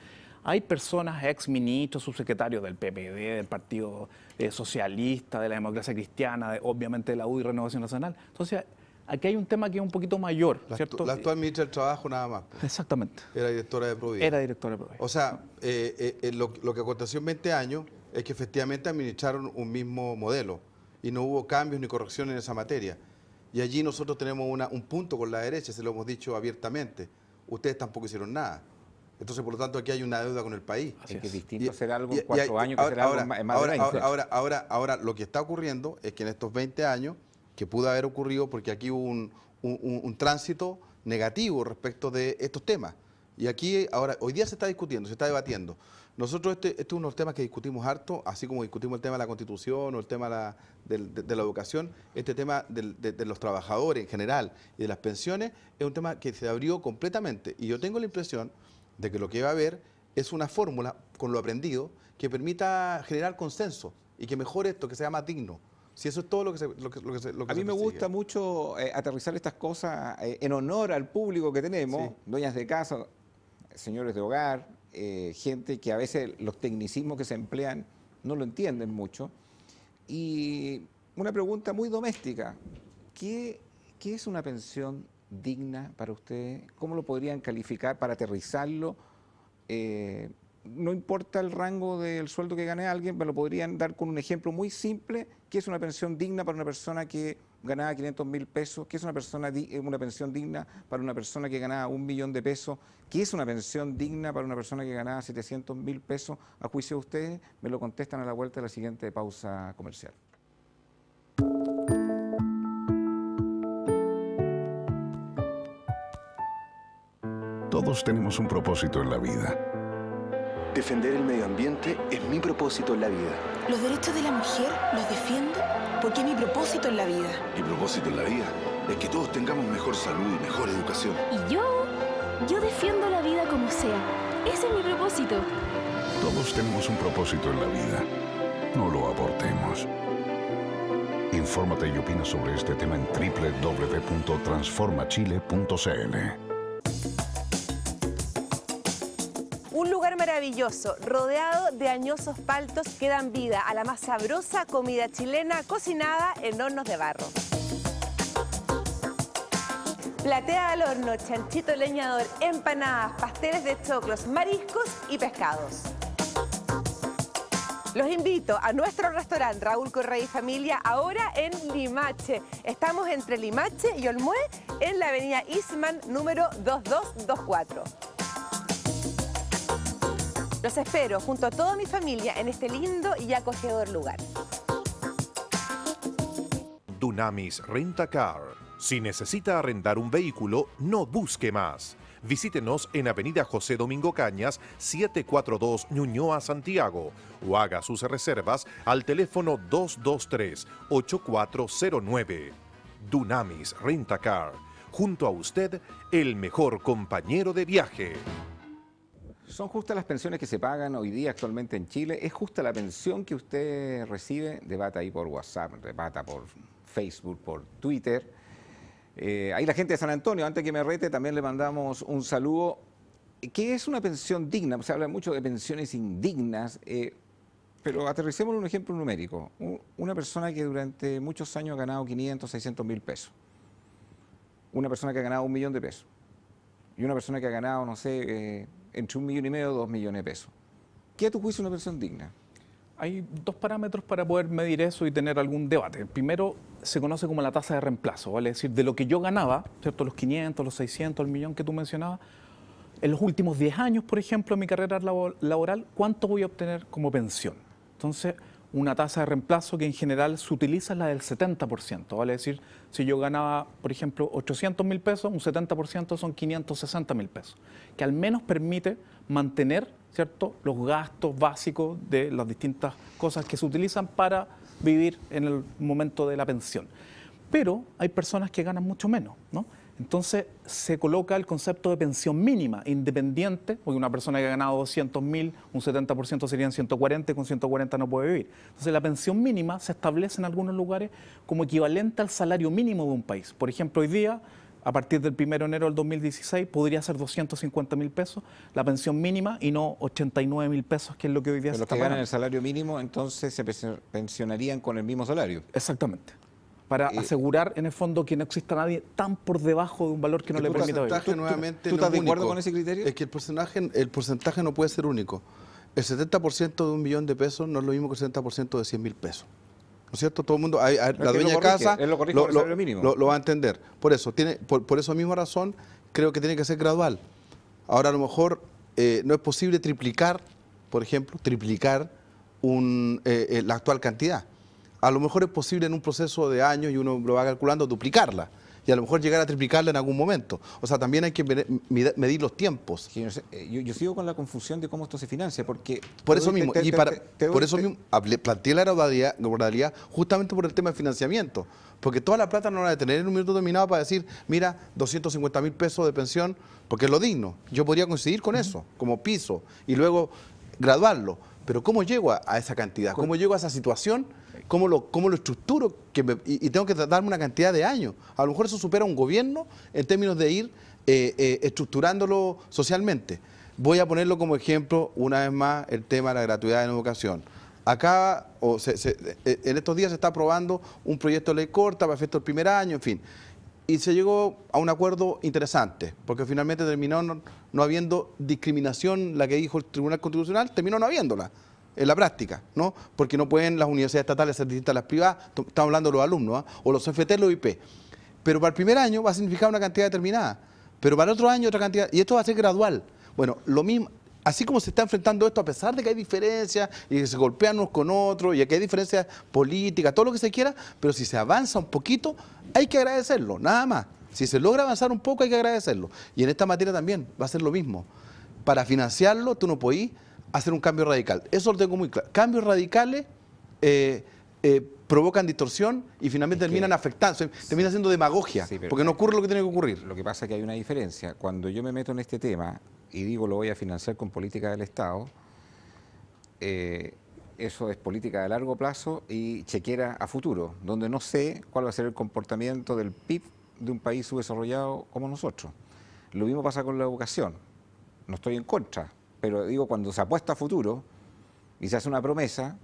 hay personas, exministros, subsecretarios del PPD, del Partido Socialista, de la Democracia Cristiana, obviamente de la UDI y Renovación Nacional. Entonces, aquí hay un tema que es un poquito mayor, ¿cierto? La actual ministra del Trabajo nada más. Exactamente. Era directora de Provida. Era directora de Provida. O sea, lo que aconteció en 20 años es que efectivamente administraron un mismo modelo y no hubo cambios ni correcciones en esa materia. Y allí nosotros tenemos un punto con la derecha, se lo hemos dicho abiertamente. Ustedes tampoco hicieron nada. Entonces, por lo tanto, aquí hay una deuda con el país. Es que es distinto hacer algo en 4 años que hacer algo en más de 20. Ahora, lo que está ocurriendo es que en estos 20 años, que pudo haber ocurrido porque aquí hubo un tránsito negativo respecto de estos temas. Y aquí, ahora, hoy día se está discutiendo, se está debatiendo. Nosotros este es uno de los temas que discutimos harto, así como discutimos el tema de la Constitución o el tema de la educación, este tema de los trabajadores en general y de las pensiones es un tema que se abrió completamente. Y yo tengo la impresión de que lo que va a haber es una fórmula, con lo aprendido, que permita generar consenso y que mejore esto, que sea más digno. Si eso es todo lo que a mí me gusta mucho aterrizar estas cosas en honor al público que tenemos, sí. Dueñas de casa, señores de hogar, gente que a veces los tecnicismos que se emplean no lo entienden mucho. Y una pregunta muy doméstica, ¿qué es una pensión digna para ustedes? ¿Cómo lo podrían calificar para aterrizarlo? No importa el rango del sueldo que gane alguien, me lo podrían dar con un ejemplo muy simple. ¿Qué es una pensión digna para una persona que ganaba 500.000 pesos? ¿Qué es una pensión digna para una persona que ganaba 1 millón de pesos? ¿Qué es una pensión digna para una persona que ganaba 700.000 pesos? A juicio de ustedes, me lo contestan a la vuelta de la siguiente pausa comercial. Todos tenemos un propósito en la vida. Defender el medio ambiente es mi propósito en la vida. Los derechos de la mujer los defiendo porque es mi propósito en la vida. Mi propósito en la vida es que todos tengamos mejor salud y mejor educación. Y yo defiendo la vida como sea. Ese es mi propósito. Todos tenemos un propósito en la vida. No lo abortemos. Infórmate y opina sobre este tema en www.transformachile.cl. Un lugar maravilloso, rodeado de añosos paltos que dan vida a la más sabrosa comida chilena cocinada en hornos de barro. Platea al horno, chanchito leñador, empanadas, pasteles de choclos, mariscos y pescados. Los invito a nuestro restaurante Raúl Correa y Familia, ahora en Limache. Estamos entre Limache y Olmué, en la avenida Eastman, número 2224. Los espero junto a toda mi familia en este lindo y acogedor lugar. Dunamis Rent-A-Car. Si necesita arrendar un vehículo, no busque más. Visítenos en Avenida José Domingo Cañas, 742 Ñuñoa, Santiago, o haga sus reservas al teléfono 223-8409. Dunamis Rent-A-Car. Junto a usted, el mejor compañero de viaje. ¿Son justas las pensiones que se pagan hoy día actualmente en Chile? ¿Es justa la pensión que usted recibe? Debata ahí por WhatsApp, debata por Facebook, por Twitter. Ahí la gente de San Antonio, antes que me rete, también le mandamos un saludo. ¿Qué es una pensión digna? Se habla mucho de pensiones indignas, pero aterricemos en un ejemplo numérico. Una persona que durante muchos años ha ganado 500, 600 mil pesos. Una persona que ha ganado 1 millón de pesos. Y una persona que ha ganado, no sé, entre 1,5 millones y 2 millones de pesos. ¿Qué a tu juicio es una pensión digna? Hay dos parámetros para poder medir eso y tener algún debate. El primero se conoce como la tasa de reemplazo, ¿vale? Es decir, de lo que yo ganaba, ¿cierto? Los 500, los 600, el millón que tú mencionabas, en los últimos 10 años, por ejemplo, en mi carrera laboral, ¿cuánto voy a obtener como pensión? Entonces, una tasa de reemplazo que en general se utiliza la del 70%. Vale decir, si yo ganaba, por ejemplo, 800.000 pesos, un 70% son 560.000 pesos, que al menos permite mantener, ¿cierto?, los gastos básicos de las distintas cosas que se utilizan para vivir en el momento de la pensión. Pero hay personas que ganan mucho menos, ¿no? Entonces se coloca el concepto de pensión mínima, independiente, porque una persona que ha ganado 200.000, un 70% serían 140, y con 140 no puede vivir. Entonces la pensión mínima se establece en algunos lugares como equivalente al salario mínimo de un país. Por ejemplo, hoy día, a partir del 1 de enero del 2016, podría ser 250.000 pesos la pensión mínima y no 89.000 pesos, que es lo que hoy día se está pagando. Los que ganan el salario mínimo, entonces se pensionarían con el mismo salario. Exactamente. Para asegurar, en el fondo, que no exista nadie tan por debajo de un valor que no le permita vivir. ¿Tú estás de acuerdo con ese criterio? Es que el porcentaje no puede ser único. El 70% de 1 millón de pesos no es lo mismo que el 70% de 100.000 pesos. ¿No es cierto? Todo el mundo, la dueña de casa lo va a entender. Por eso, por esa misma razón, creo que tiene que ser gradual. Ahora, a lo mejor, no es posible triplicar, por ejemplo, la actual cantidad. A lo mejor es posible en un proceso de años, y uno lo va calculando, duplicarla. Y a lo mejor llegar a triplicarla en algún momento. O sea, también hay que medir los tiempos. Yo sigo con la confusión de cómo esto se financia, porque... Por eso mismo, planteé la gradualidad justamente por el tema de financiamiento. Porque toda la plata no la de tener en un minuto determinado para decir, mira, 250.000 pesos de pensión, porque es lo digno. Yo podría coincidir con eso, como piso, y luego graduarlo. Pero ¿cómo llego a esa cantidad? ¿Cómo llego a esa situación? ¿Cómo lo estructuro? Y tengo que darme una cantidad de años. A lo mejor eso supera un gobierno en términos de ir estructurándolo socialmente. Voy a ponerlo como ejemplo, una vez más, el tema de la gratuidad en educación. Acá, en estos días se está aprobando un proyecto de ley corta para efecto del primer año, en fin. Y se llegó a un acuerdo interesante, porque finalmente terminó no habiendo discriminación, la que dijo el Tribunal Constitucional, terminó no habiéndola en la práctica, ¿no? Porque no pueden las universidades estatales ser distintas a las privadas, estamos hablando de los alumnos, o los CFT, los IP. Pero para el primer año va a significar una cantidad determinada, pero para el otro año otra cantidad, y esto va a ser gradual. Bueno, lo mismo, así como se está enfrentando esto, a pesar de que hay diferencias y que se golpean unos con otros y que hay diferencias políticas, todo lo que se quiera, pero si se avanza un poquito, hay que agradecerlo, nada más. Si se logra avanzar un poco, hay que agradecerlo. Y en esta materia también va a ser lo mismo. Para financiarlo, tú no podís hacer un cambio radical. Eso lo tengo muy claro. Cambios radicales provocan distorsión y finalmente terminan afectando, terminan siendo demagogia, porque no ocurre lo que tiene que ocurrir. Lo que pasa es que hay una diferencia. Cuando yo me meto en este tema y digo lo voy a financiar con política del Estado, eso es política de largo plazo y chequera a futuro, donde no sé cuál va a ser el comportamiento del PIB de un país subdesarrollado como nosotros. Lo mismo pasa con la educación. No estoy en contra, pero digo, cuando se apuesta a futuro y se hace una promesa,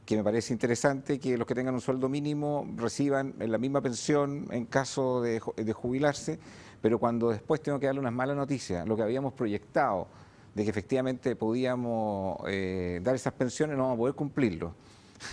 que me parece interesante que los que tengan un sueldo mínimo reciban la misma pensión en caso de jubilarse, pero cuando después tengo que darle unas malas noticias, lo que habíamos proyectado de que efectivamente podíamos dar esas pensiones, no vamos a poder cumplirlo.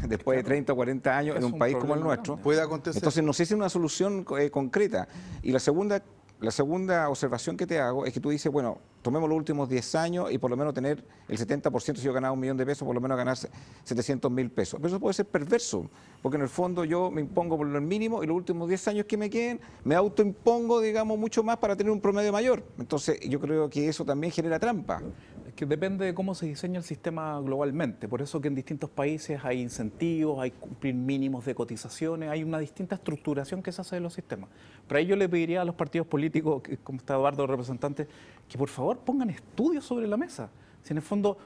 Después de 30 o 40 años en un país como el nuestro. Puede acontecer. Entonces no sé si es una solución concreta. Y la segunda observación que te hago es que tú dices, bueno, tomemos los últimos 10 años y por lo menos tener el 70%, si yo ganaba 1 millón de pesos, por lo menos ganarse 700.000 pesos. Pero eso puede ser perverso, porque en el fondo yo me impongo por lo mínimo y los últimos 10 años que me queden, me autoimpongo, digamos, mucho más para tener un promedio mayor. Entonces yo creo que eso también genera trampa. Es que depende de cómo se diseña el sistema globalmente. Por eso que en distintos países hay incentivos, hay cumplir mínimos de cotizaciones, hay una distinta estructuración que se hace de los sistemas. Pero ahí yo le pediría a los partidos políticos, como está Eduardo, representante, que por favor pongan estudios sobre la mesa. Si en el fondo,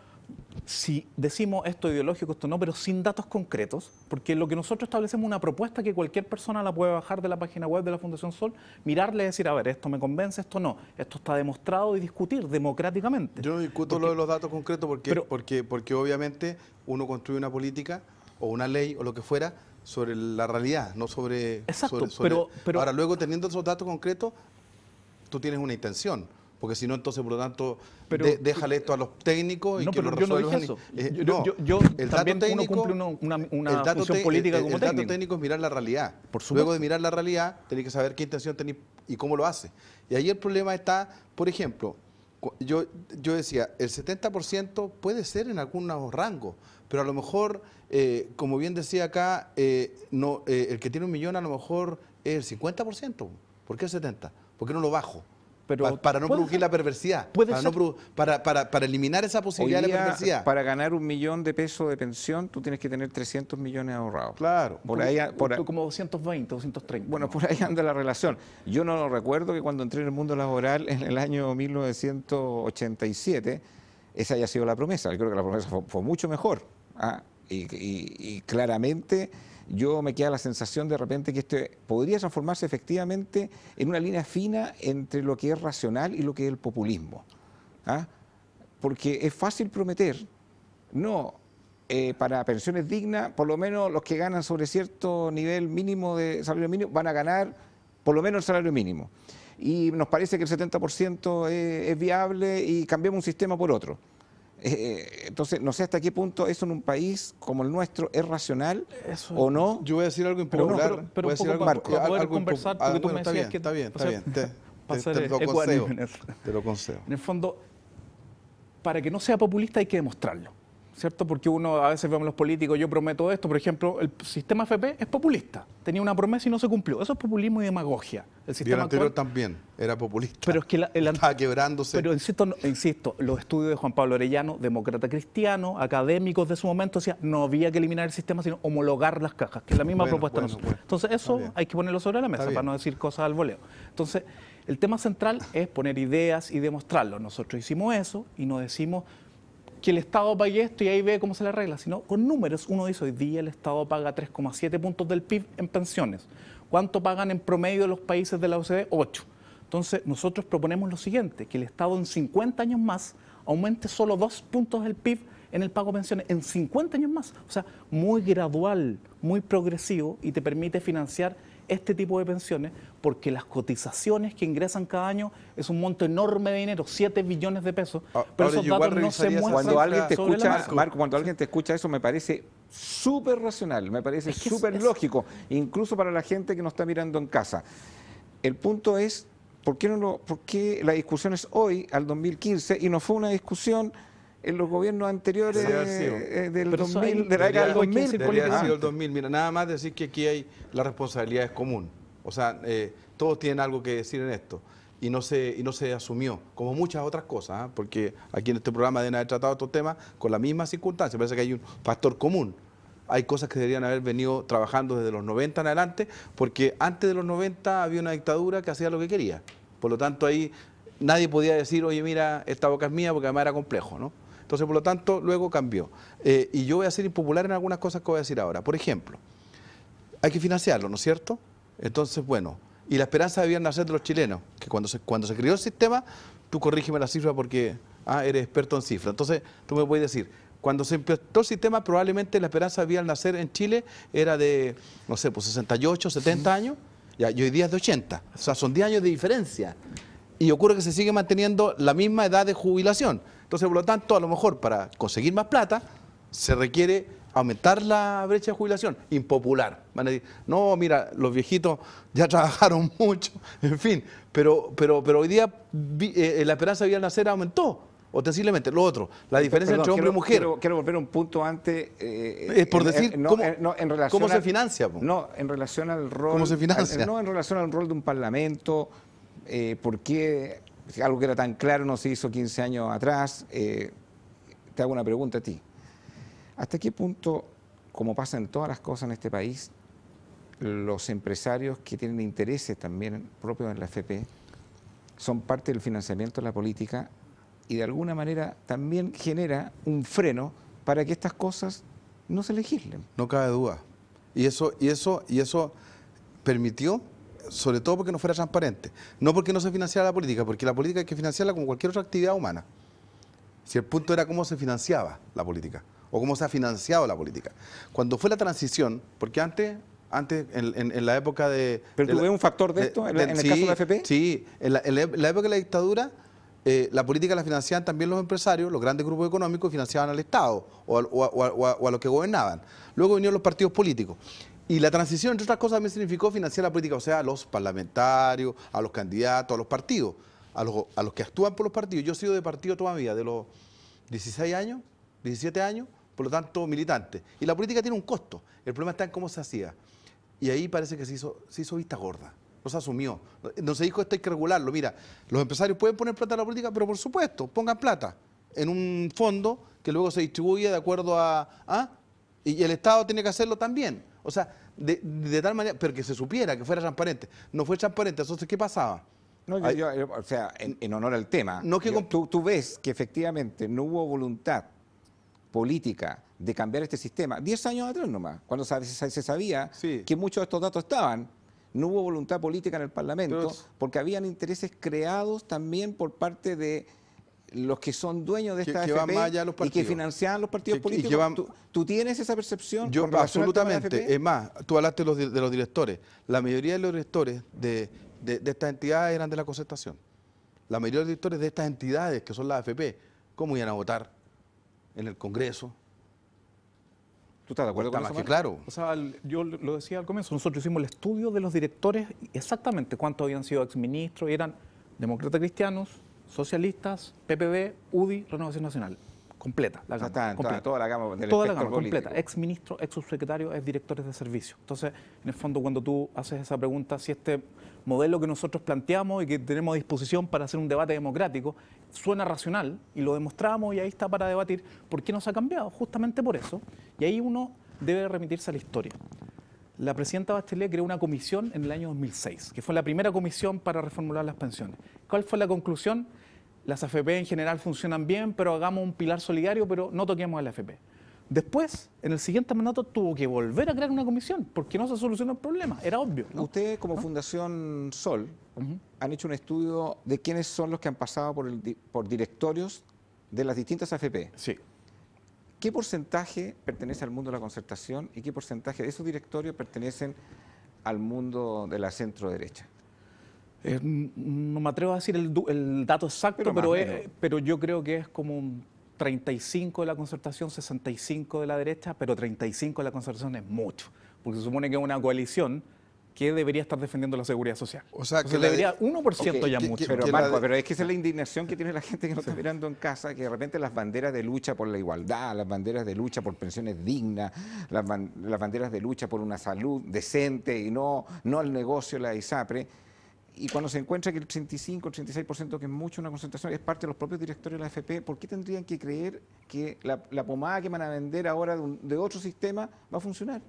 si decimos esto ideológico, esto no, pero sin datos concretos, porque lo que nosotros establecemos es una propuesta que cualquier persona la puede bajar de la página web de la Fundación Sol, mirarle y decir, a ver, esto me convence, esto no, esto está demostrado y discutir democráticamente. Yo no discuto lo de los datos concretos porque obviamente uno construye una política o una ley o lo que fuera sobre la realidad, no sobre... Exacto, pero ahora luego teniendo esos datos concretos, tú tienes una intención. Porque si no, entonces, por lo tanto, déjale esto a los técnicos y que lo resuelvan. El dato técnico, uno cumple una función política como técnico. El dato técnico es mirar la realidad. Luego de mirar la realidad, tenés que saber qué intención tenés y cómo lo hace. Y ahí el problema está, por ejemplo, yo decía, el 70% puede ser en algunos rangos, pero a lo mejor, como bien decía acá, el que tiene 1 millón a lo mejor es el 50%. ¿Por qué el 70%? ¿Por qué no lo bajo? Pero para no producir la perversidad, para eliminar esa posibilidad de perversidad. Para ganar 1 millón de pesos de pensión, tú tienes que tener 300 millones ahorrados. Claro. Como 220, 230. Bueno, por ahí anda la relación. Yo no recuerdo que cuando entré en el mundo laboral en el año 1987, esa haya sido la promesa. Yo creo que la promesa fue mucho mejor. Y claramente yo me queda la sensación de repente que esto podría transformarse efectivamente en una línea fina entre lo que es racional y lo que es el populismo. Porque es fácil prometer, para pensiones dignas, por lo menos los que ganan sobre cierto nivel mínimo de salario mínimo van a ganar por lo menos el salario mínimo. Y nos parece que el 70% es viable y cambiamos un sistema por otro. Entonces, no sé hasta qué punto eso en un país como el nuestro es racional o no. Yo voy a decir algo impopular. Pero un poco para poder conversar, porque tú me decías que... Está bien. Te lo concedo. En el fondo, para que no sea populista hay que demostrarlo, ¿cierto? Porque uno a veces vemos los políticos, yo prometo esto, por ejemplo, el sistema FP es populista, tenía una promesa y no se cumplió, eso es populismo y demagogia. El sistema anterior actual también era populista, pero es que estaba quebrándose. Pero insisto, los estudios de Juan Pablo Orellano, demócrata cristiano, académicos de su momento, decían no había que eliminar el sistema, sino homologar las cajas, que es la misma propuesta de nosotros. Entonces eso hay que ponerlo sobre la mesa para no decir cosas al voleo. Entonces, el tema central es poner ideas y demostrarlo. Nosotros hicimos eso y no decimos que el Estado pague esto y ahí ve cómo se le arregla, sino con números. Uno dice, hoy día el Estado paga 3,7 puntos del PIB en pensiones. ¿Cuánto pagan en promedio los países de la OCDE? 8. Entonces, nosotros proponemos lo siguiente, que el Estado en 50 años más aumente solo 2 puntos del PIB en el pago de pensiones, en 50 años más. O sea, muy gradual, muy progresivo y te permite financiar este tipo de pensiones porque las cotizaciones que ingresan cada año es un monto enorme de dinero, 7 billones de pesos, pero esos datos no se muestran. Cuando alguien te escucha, Marco, cuando alguien te escucha eso me parece súper racional, me parece súper lógico, incluso para la gente que nos está mirando en casa. El punto es, ¿por qué la discusión es hoy, al 2015, y no fue una discusión en los gobiernos anteriores del 2000, de la década del 2000. Debería haber sido el 2000. Mira, nada más decir que aquí hay la responsabilidad es común. O sea, todos tienen algo que decir en esto. Y no se asumió, como muchas otras cosas, porque aquí en este programa deben haber tratado estos temas con la misma circunstancia. Parece que hay un factor común. Hay cosas que deberían haber venido trabajando desde los 90 en adelante, porque antes de los 90 había una dictadura que hacía lo que quería. Por lo tanto, ahí nadie podía decir, oye, mira, esta boca es mía, porque además era complejo, ¿no? Entonces, por lo tanto, luego cambió. Y yo voy a ser impopular en algunas cosas que voy a decir ahora. Por ejemplo, hay que financiarlo, ¿no es cierto? Entonces, bueno, y la esperanza debía nacer de los chilenos, que cuando se creó el sistema, tú corrígeme la cifra porque eres experto en cifras. Entonces, tú me puedes decir, cuando se empezó el sistema, probablemente la esperanza debía nacer en Chile era de, no sé, pues 68, 70 años, y hoy día es de 80. O sea, son 10 años de diferencia. Y ocurre que se sigue manteniendo la misma edad de jubilación. Entonces, por lo tanto, a lo mejor para conseguir más plata se requiere aumentar la brecha de jubilación. Impopular. Van a decir, no, mira, los viejitos ya trabajaron mucho, en fin. Pero hoy día la esperanza de vida al nacer aumentó, ostensiblemente. Lo otro, la diferencia entre hombre y mujer. Quiero volver a un punto antes. Es por decir cómo se financia. No, en relación al rol. ¿Cómo se financia? No, en relación al rol de un parlamento. ¿Por qué algo que era tan claro no se hizo 15 años atrás? Te hago una pregunta a ti. ¿Hasta qué punto, como pasa en todas las cosas en este país, los empresarios que tienen intereses también propios en la FP son parte del financiamiento de la política y de alguna manera también genera un freno para que estas cosas no se legislen? No cabe duda. Y eso permitió, sobre todo porque no fuera transparente. No porque no se financiara la política, porque la política hay que financiarla como cualquier otra actividad humana. Si el punto era cómo se financiaba la política, o cómo se ha financiado la política. Cuando fue la transición, porque antes en la época de... ¿Pero tú ves un factor de esto en el caso de la FP? Sí, en la época de la dictadura, la política la financiaban también los empresarios, los grandes grupos económicos financiaban al Estado o a los que gobernaban. Luego vinieron los partidos políticos. Y la transición, entre otras cosas, también significó financiar la política, o sea, a los parlamentarios, a los candidatos, a los partidos. a los que actúan por los partidos. Yo he sido de partido toda mi vida, de los 16 años, 17 años, por lo tanto militante. Y la política tiene un costo. El problema está en cómo se hacía. Y ahí parece que se hizo vista gorda. No se asumió. No se dijo esto hay que regularlo. Mira, los empresarios pueden poner plata en la política, pero por supuesto, pongan plata en un fondo que luego se distribuye de acuerdo y el Estado tiene que hacerlo también. O sea, de tal manera, pero que se supiera, que fuera transparente. No fue transparente, entonces, ¿qué pasaba? No, o sea, en honor al tema, no que tú ves que efectivamente no hubo voluntad política de cambiar este sistema. 10 años atrás nomás, cuando se sabía que muchos de estos datos estaban, no hubo voluntad política en el Parlamento, porque habían intereses creados también por parte de los que son dueños de esta AFP y que financiaban los partidos políticos. ¿Tú tienes esa percepción? Yo absolutamente. Es más, tú hablaste de los directores. La mayoría de los directores de estas entidades eran de la concertación. La mayoría de los directores de estas entidades, que son las AFP, ¿cómo iban a votar en el Congreso? ¿Tú estás de acuerdo con eso? Que claro. O sea, yo lo decía al comienzo, nosotros hicimos el estudio de los directores, exactamente cuántos habían sido exministros, y eran demócratas cristianos, socialistas, PPD, UDI, Renovación Nacional. Completa, la gama. Toda la gama del toda la gama, político. completa. Exministro, ex subsecretario, ex directores de servicio. Entonces, en el fondo, cuando tú haces esa pregunta, si este modelo que nosotros planteamos y que tenemos a disposición para hacer un debate democrático suena racional, y lo demostramos y ahí está para debatir, ¿por qué no se ha cambiado? Justamente por eso. Y ahí uno debe remitirse a la historia. La presidenta Bachelet creó una comisión en el año 2006, que fue la primera comisión para reformular las pensiones. ¿Cuál fue la conclusión? Las AFP en general funcionan bien, pero hagamos un pilar solidario, pero no toquemos a la AFP. Después, en el siguiente mandato, tuvo que volver a crear una comisión, porque no se solucionó el problema, era obvio, ¿no? Ustedes, como Fundación Sol, han hecho un estudio de quiénes son los que han pasado por directorios de las distintas AFP. Sí. ¿Qué porcentaje pertenece al mundo de la concertación y qué porcentaje de esos directorios pertenecen al mundo de la centro-derecha? No me atrevo a decir el dato exacto, pero yo creo que es como un 35 de la concertación, 65 de la derecha, pero 35 de la concertación es mucho, porque se supone que es una coalición que debería estar defendiendo la seguridad social. O sea, que debería 1% ya mucho. Pero, Marco, pero es que esa es la indignación que tiene la gente que nos está mirando en casa, que de repente las banderas de lucha por la igualdad, las banderas de lucha por pensiones dignas, las banderas de lucha por una salud decente y no el negocio, la ISAPRE, y cuando se encuentra que el 35, el 36%, que es mucho una concentración, es parte de los propios directores de la AFP, ¿por qué tendrían que creer que la pomada que van a vender ahora de otro sistema va a funcionar?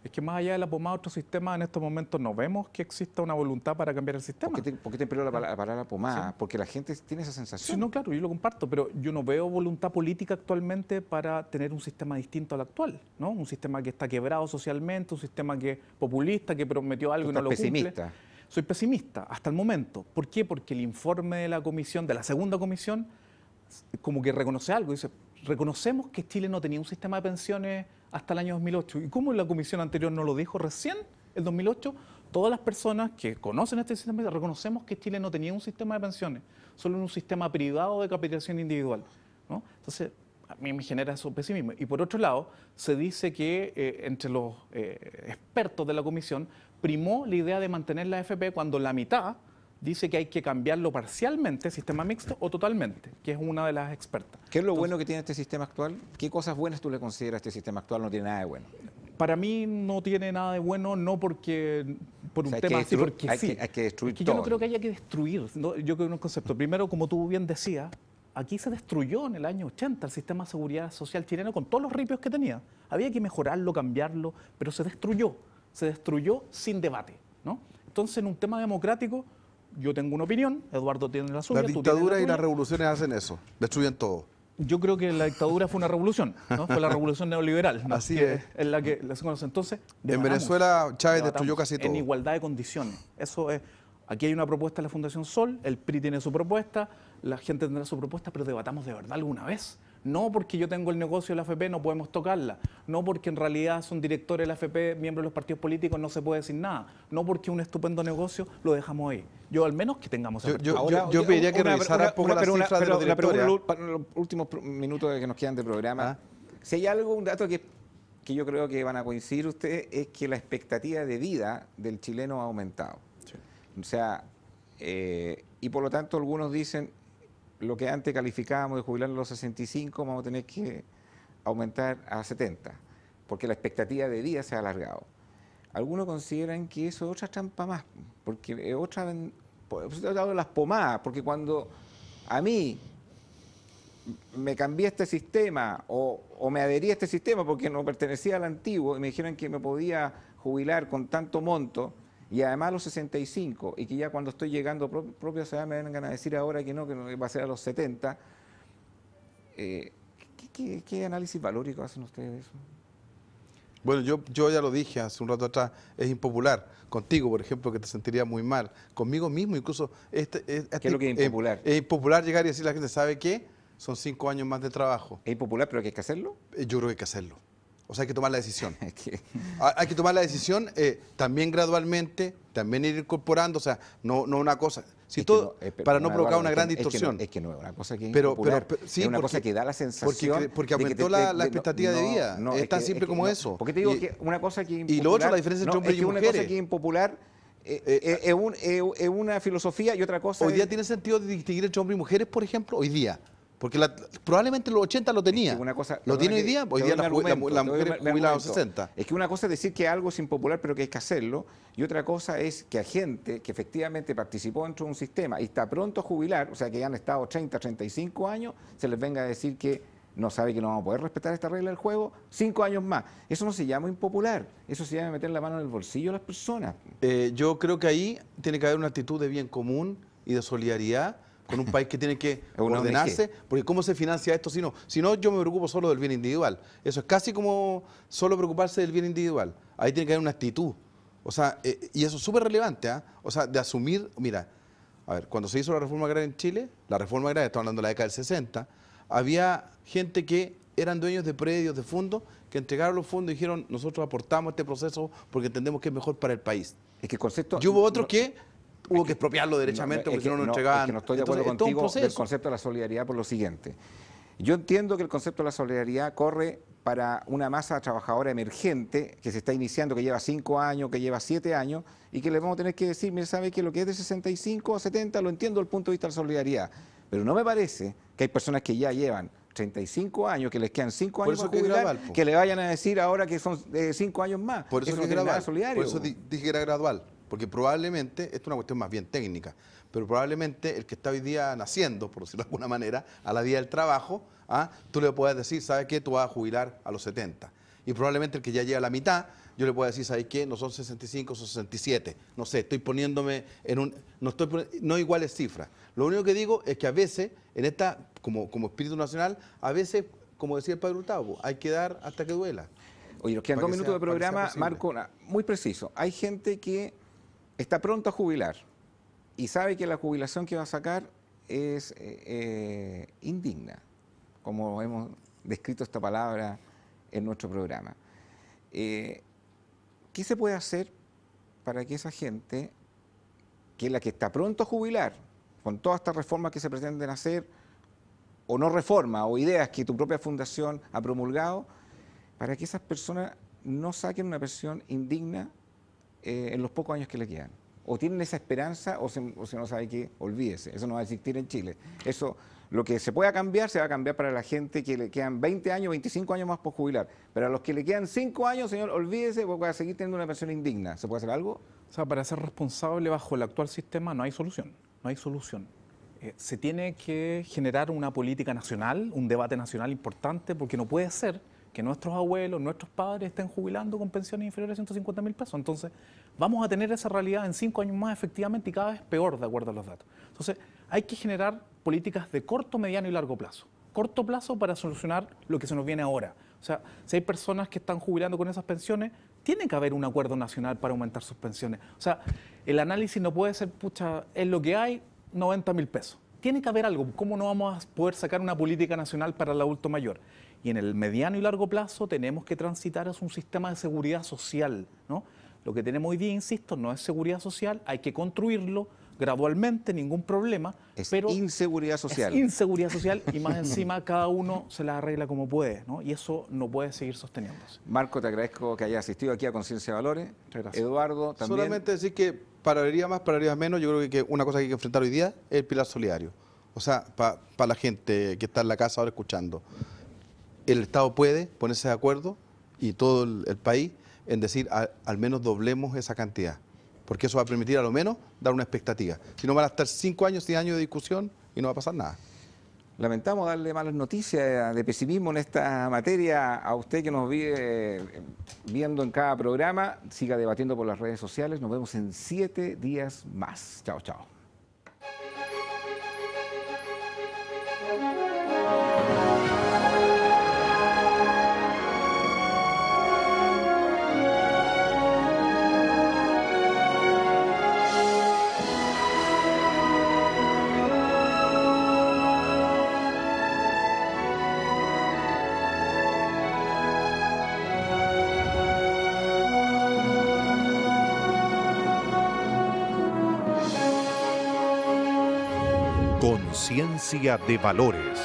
Es que más allá de la pomada de otro sistema, en estos momentos no vemos que exista una voluntad para cambiar el sistema. ¿Por qué te empleó la palabra pomada? Sí. Porque la gente tiene esa sensación. Sí, no, claro, yo lo comparto, pero yo no veo voluntad política actualmente para tener un sistema distinto al actual, ¿no? Un sistema que está quebrado socialmente, un sistema que es populista, que prometió algo y no lo cumple. Pesimista. Soy pesimista hasta el momento. ¿Por qué? Porque el informe de la comisión, de la segunda comisión, como que reconoce algo. Dice, reconocemos que Chile no tenía un sistema de pensiones hasta el año 2008. ¿Y cómo la comisión anterior no lo dijo recién, el 2008? Todas las personas que conocen este sistema reconocemos que Chile no tenía un sistema de pensiones, solo un sistema privado de capitalización individual, ¿no? Entonces, a mí me genera eso pesimismo. Y por otro lado, se dice que entre los expertos de la comisión primó la idea de mantener la AFP cuando la mitad dice que hay que cambiarlo parcialmente, sistema mixto, o totalmente, que es una de las expertas. ¿Qué es lo bueno que tiene este sistema actual? ¿Qué cosas buenas tú le consideras a este sistema actual? No tiene nada de bueno. Para mí no tiene nada de bueno, no porque por un tema así, porque sí. Hay que destruir todo. Yo no creo que haya que destruir. ¿No? Yo creo que un concepto. Primero, como tú bien decías, aquí se destruyó en el año 80 el sistema de seguridad social chileno con todos los ripios que tenía. Había que mejorarlo, cambiarlo, pero se destruyó sin debate, ¿no? Entonces, en un tema democrático, yo tengo una opinión, Eduardo tiene la suya. Las dictaduras y las revoluciones hacen eso, destruyen todo. Yo creo que la dictadura fue una revolución, ¿no? Fue la revolución neoliberal, ¿no? Así es. Es la que se conoce. Entonces, en Venezuela Chávez destruyó casi todo. En igualdad de condiciones. Eso es. Aquí hay una propuesta de la Fundación Sol, el PRI tiene su propuesta, la gente tendrá su propuesta, pero debatamos de verdad alguna vez. No porque yo tengo el negocio de la AFP no podemos tocarla, no porque en realidad son directores de la AFP, miembros de los partidos políticos, no se puede decir nada, no porque un estupendo negocio lo dejamos ahí. Yo al menos que tengamos... Yo pediría que revisara un poco las cifras de los directores. Para los últimos minutos que nos quedan de programa, si hay un dato que yo creo que van a coincidir ustedes, es que la expectativa de vida del chileno ha aumentado. Sí. O sea, Y por lo tanto algunos dicen, lo que antes calificábamos de jubilar a los 65, vamos a tener que aumentar a 70, porque la expectativa de vida se ha alargado. Algunos consideran que eso es otra trampa más, porque es otra, por eso he hablado de las pomadas, porque cuando a mí me cambié a este sistema o me adherí a este sistema porque no pertenecía al antiguo y me dijeron que me podía jubilar con tanto monto y además a los 65 y que ya cuando estoy llegando propia edad me vengan a decir ahora que no va a ser a los 70, ¿qué análisis valórico hacen ustedes de eso? Bueno, yo ya lo dije hace un rato atrás, es impopular. Contigo, por ejemplo, que te sentirías muy mal. Conmigo mismo, incluso... ¿Qué es lo que es impopular? Es impopular llegar y decirle a la gente, ¿sabe qué? Son 5 años más de trabajo. ¿Es impopular, pero que hay que hacerlo? Yo creo que hay que hacerlo. O sea, hay que tomar la decisión. Hay que tomar la decisión también gradualmente, también ir incorporando, o sea, no una cosa... Si todo, para no provocar una gran distorsión. Es que no es una cosa que es impopular, sí, es una cosa que da la sensación... Porque aumentó la expectativa de vida. Es tan simple como eso. Porque te digo que una cosa que es impopular... Y lo otro, la diferencia entre hombres y mujeres. Una cosa que es impopular es una filosofía y otra cosa... Hoy día tiene sentido distinguir entre hombres y mujeres, por ejemplo, hoy día. Porque probablemente en los 80 lo tenía. Una cosa, ¿Lo tiene hoy día? Hoy día la mujer jubilada a los 60. Es que una cosa es decir que algo es impopular pero que hay que hacerlo, y otra cosa es que a gente que efectivamente participó dentro de un sistema y está pronto a jubilar, o sea que ya han estado 30, 35 años, se les venga a decir que no sabe que no vamos a poder respetar esta regla del juego 5 años más. Eso no se llama impopular, eso se llama meter la mano en el bolsillo a las personas. Yo creo que ahí tiene que haber una actitud de bien común y de solidaridad con un país que tiene que ordenarse, porque ¿cómo se financia esto si no? Si no, yo me preocupo solo del bien individual. Eso es casi como solo preocuparse del bien individual. Ahí tiene que haber una actitud. O sea, y eso es súper relevante, ¿eh? O sea, de asumir, mira, a ver, cuando se hizo la reforma agraria en Chile, la reforma agraria, estamos hablando de la década del 60, había gente que eran dueños de predios, de fondos, que entregaron los fondos y dijeron, nosotros aportamos este proceso porque entendemos que es mejor para el país. Es que el concepto... Y hubo otros que... Hubo que expropiarlo derechamente porque si no lo entregaban. Es que no estoy de acuerdo contigo del concepto de la solidaridad por lo siguiente. Yo entiendo que el concepto de la solidaridad corre para una masa trabajadora emergente que se está iniciando, que lleva 5 años, que lleva 7 años, y que le vamos a tener que decir, mire, sabe que lo que es de 65 a 70 lo entiendo desde el punto de vista de la solidaridad. Pero no me parece que hay personas que ya llevan 35 años, que les quedan 5 años para jubilar, que le vayan a decir ahora que son 5 años más. Por eso no tiene nada solidario. Por eso dije que era gradual. Porque probablemente, esto es una cuestión más bien técnica, pero probablemente el que está hoy día naciendo, por decirlo de alguna manera, a la vida del trabajo, tú le puedes decir, ¿sabes qué? Tú vas a jubilar a los 70. Y probablemente el que ya llega a la mitad, yo le puedo decir, ¿sabes qué? No son 65, son 67. No sé, estoy poniéndome en un... No iguales cifras. Lo único que digo es que a veces, en esta, como espíritu nacional, a veces, como decía el padre Hurtado, hay que dar hasta que duela. Oye, nos quedan 2 minutos de programa, Marco, muy preciso. Hay gente que está pronto a jubilar y sabe que la jubilación que va a sacar es indigna, como hemos descrito esta palabra en nuestro programa. ¿Qué se puede hacer para que esa gente, que es la que está pronto a jubilar, con todas estas reformas que se pretenden hacer, o no reformas, o ideas que tu propia fundación ha promulgado, para que esas personas no saquen una pensión indigna en los pocos años que le quedan? O tienen esa esperanza, o si no sabe qué, olvídese. Eso no va a existir en Chile. Eso, lo que se pueda cambiar, se va a cambiar para la gente que le quedan 20 años, 25 años más por jubilar. Pero a los que le quedan 5 años, señor, olvídese, porque va a seguir teniendo una pensión indigna. ¿Se puede hacer algo? O sea, para ser responsable bajo el actual sistema no hay solución. No hay solución. Se tiene que generar una política nacional, un debate nacional importante, porque no puede ser que nuestros abuelos, nuestros padres estén jubilando con pensiones inferiores a 150.000 pesos. Entonces, vamos a tener esa realidad en 5 años más, efectivamente, y cada vez peor, de acuerdo a los datos. Entonces, hay que generar políticas de corto, mediano y largo plazo. Corto plazo para solucionar lo que se nos viene ahora. O sea, si hay personas que están jubilando con esas pensiones, tiene que haber un acuerdo nacional para aumentar sus pensiones. O sea, el análisis no puede ser, pucha, es lo que hay, 90.000 pesos. Tiene que haber algo. ¿Cómo no vamos a poder sacar una política nacional para el adulto mayor? Y en el mediano y largo plazo tenemos que transitar hacia un sistema de seguridad social, ¿no? Lo que tenemos hoy día, insisto, no es seguridad social, hay que construirlo gradualmente, ningún problema. Pero inseguridad social. Es inseguridad social y más encima cada uno se la arregla como puede, ¿no? Y eso no puede seguir sosteniéndose. Marco, te agradezco que hayas asistido aquí a Conciencia de Valores. Muchas gracias. Eduardo, también. Solamente decir que pararía más, pararía menos, yo creo que una cosa que hay que enfrentar hoy día es el pilar solidario. O sea, para la gente que está en la casa ahora escuchando, el Estado puede ponerse de acuerdo y todo el país en decir al menos doblemos esa cantidad, porque eso va a permitir a lo menos dar una expectativa. Si no van a estar 5 años, 10 años de discusión y no va a pasar nada. Lamentamos darle malas noticias de pesimismo en esta materia a usted que nos vive viendo en cada programa. Siga debatiendo por las redes sociales. Nos vemos en 7 días más. Chao, chao. Conciencia de Valores.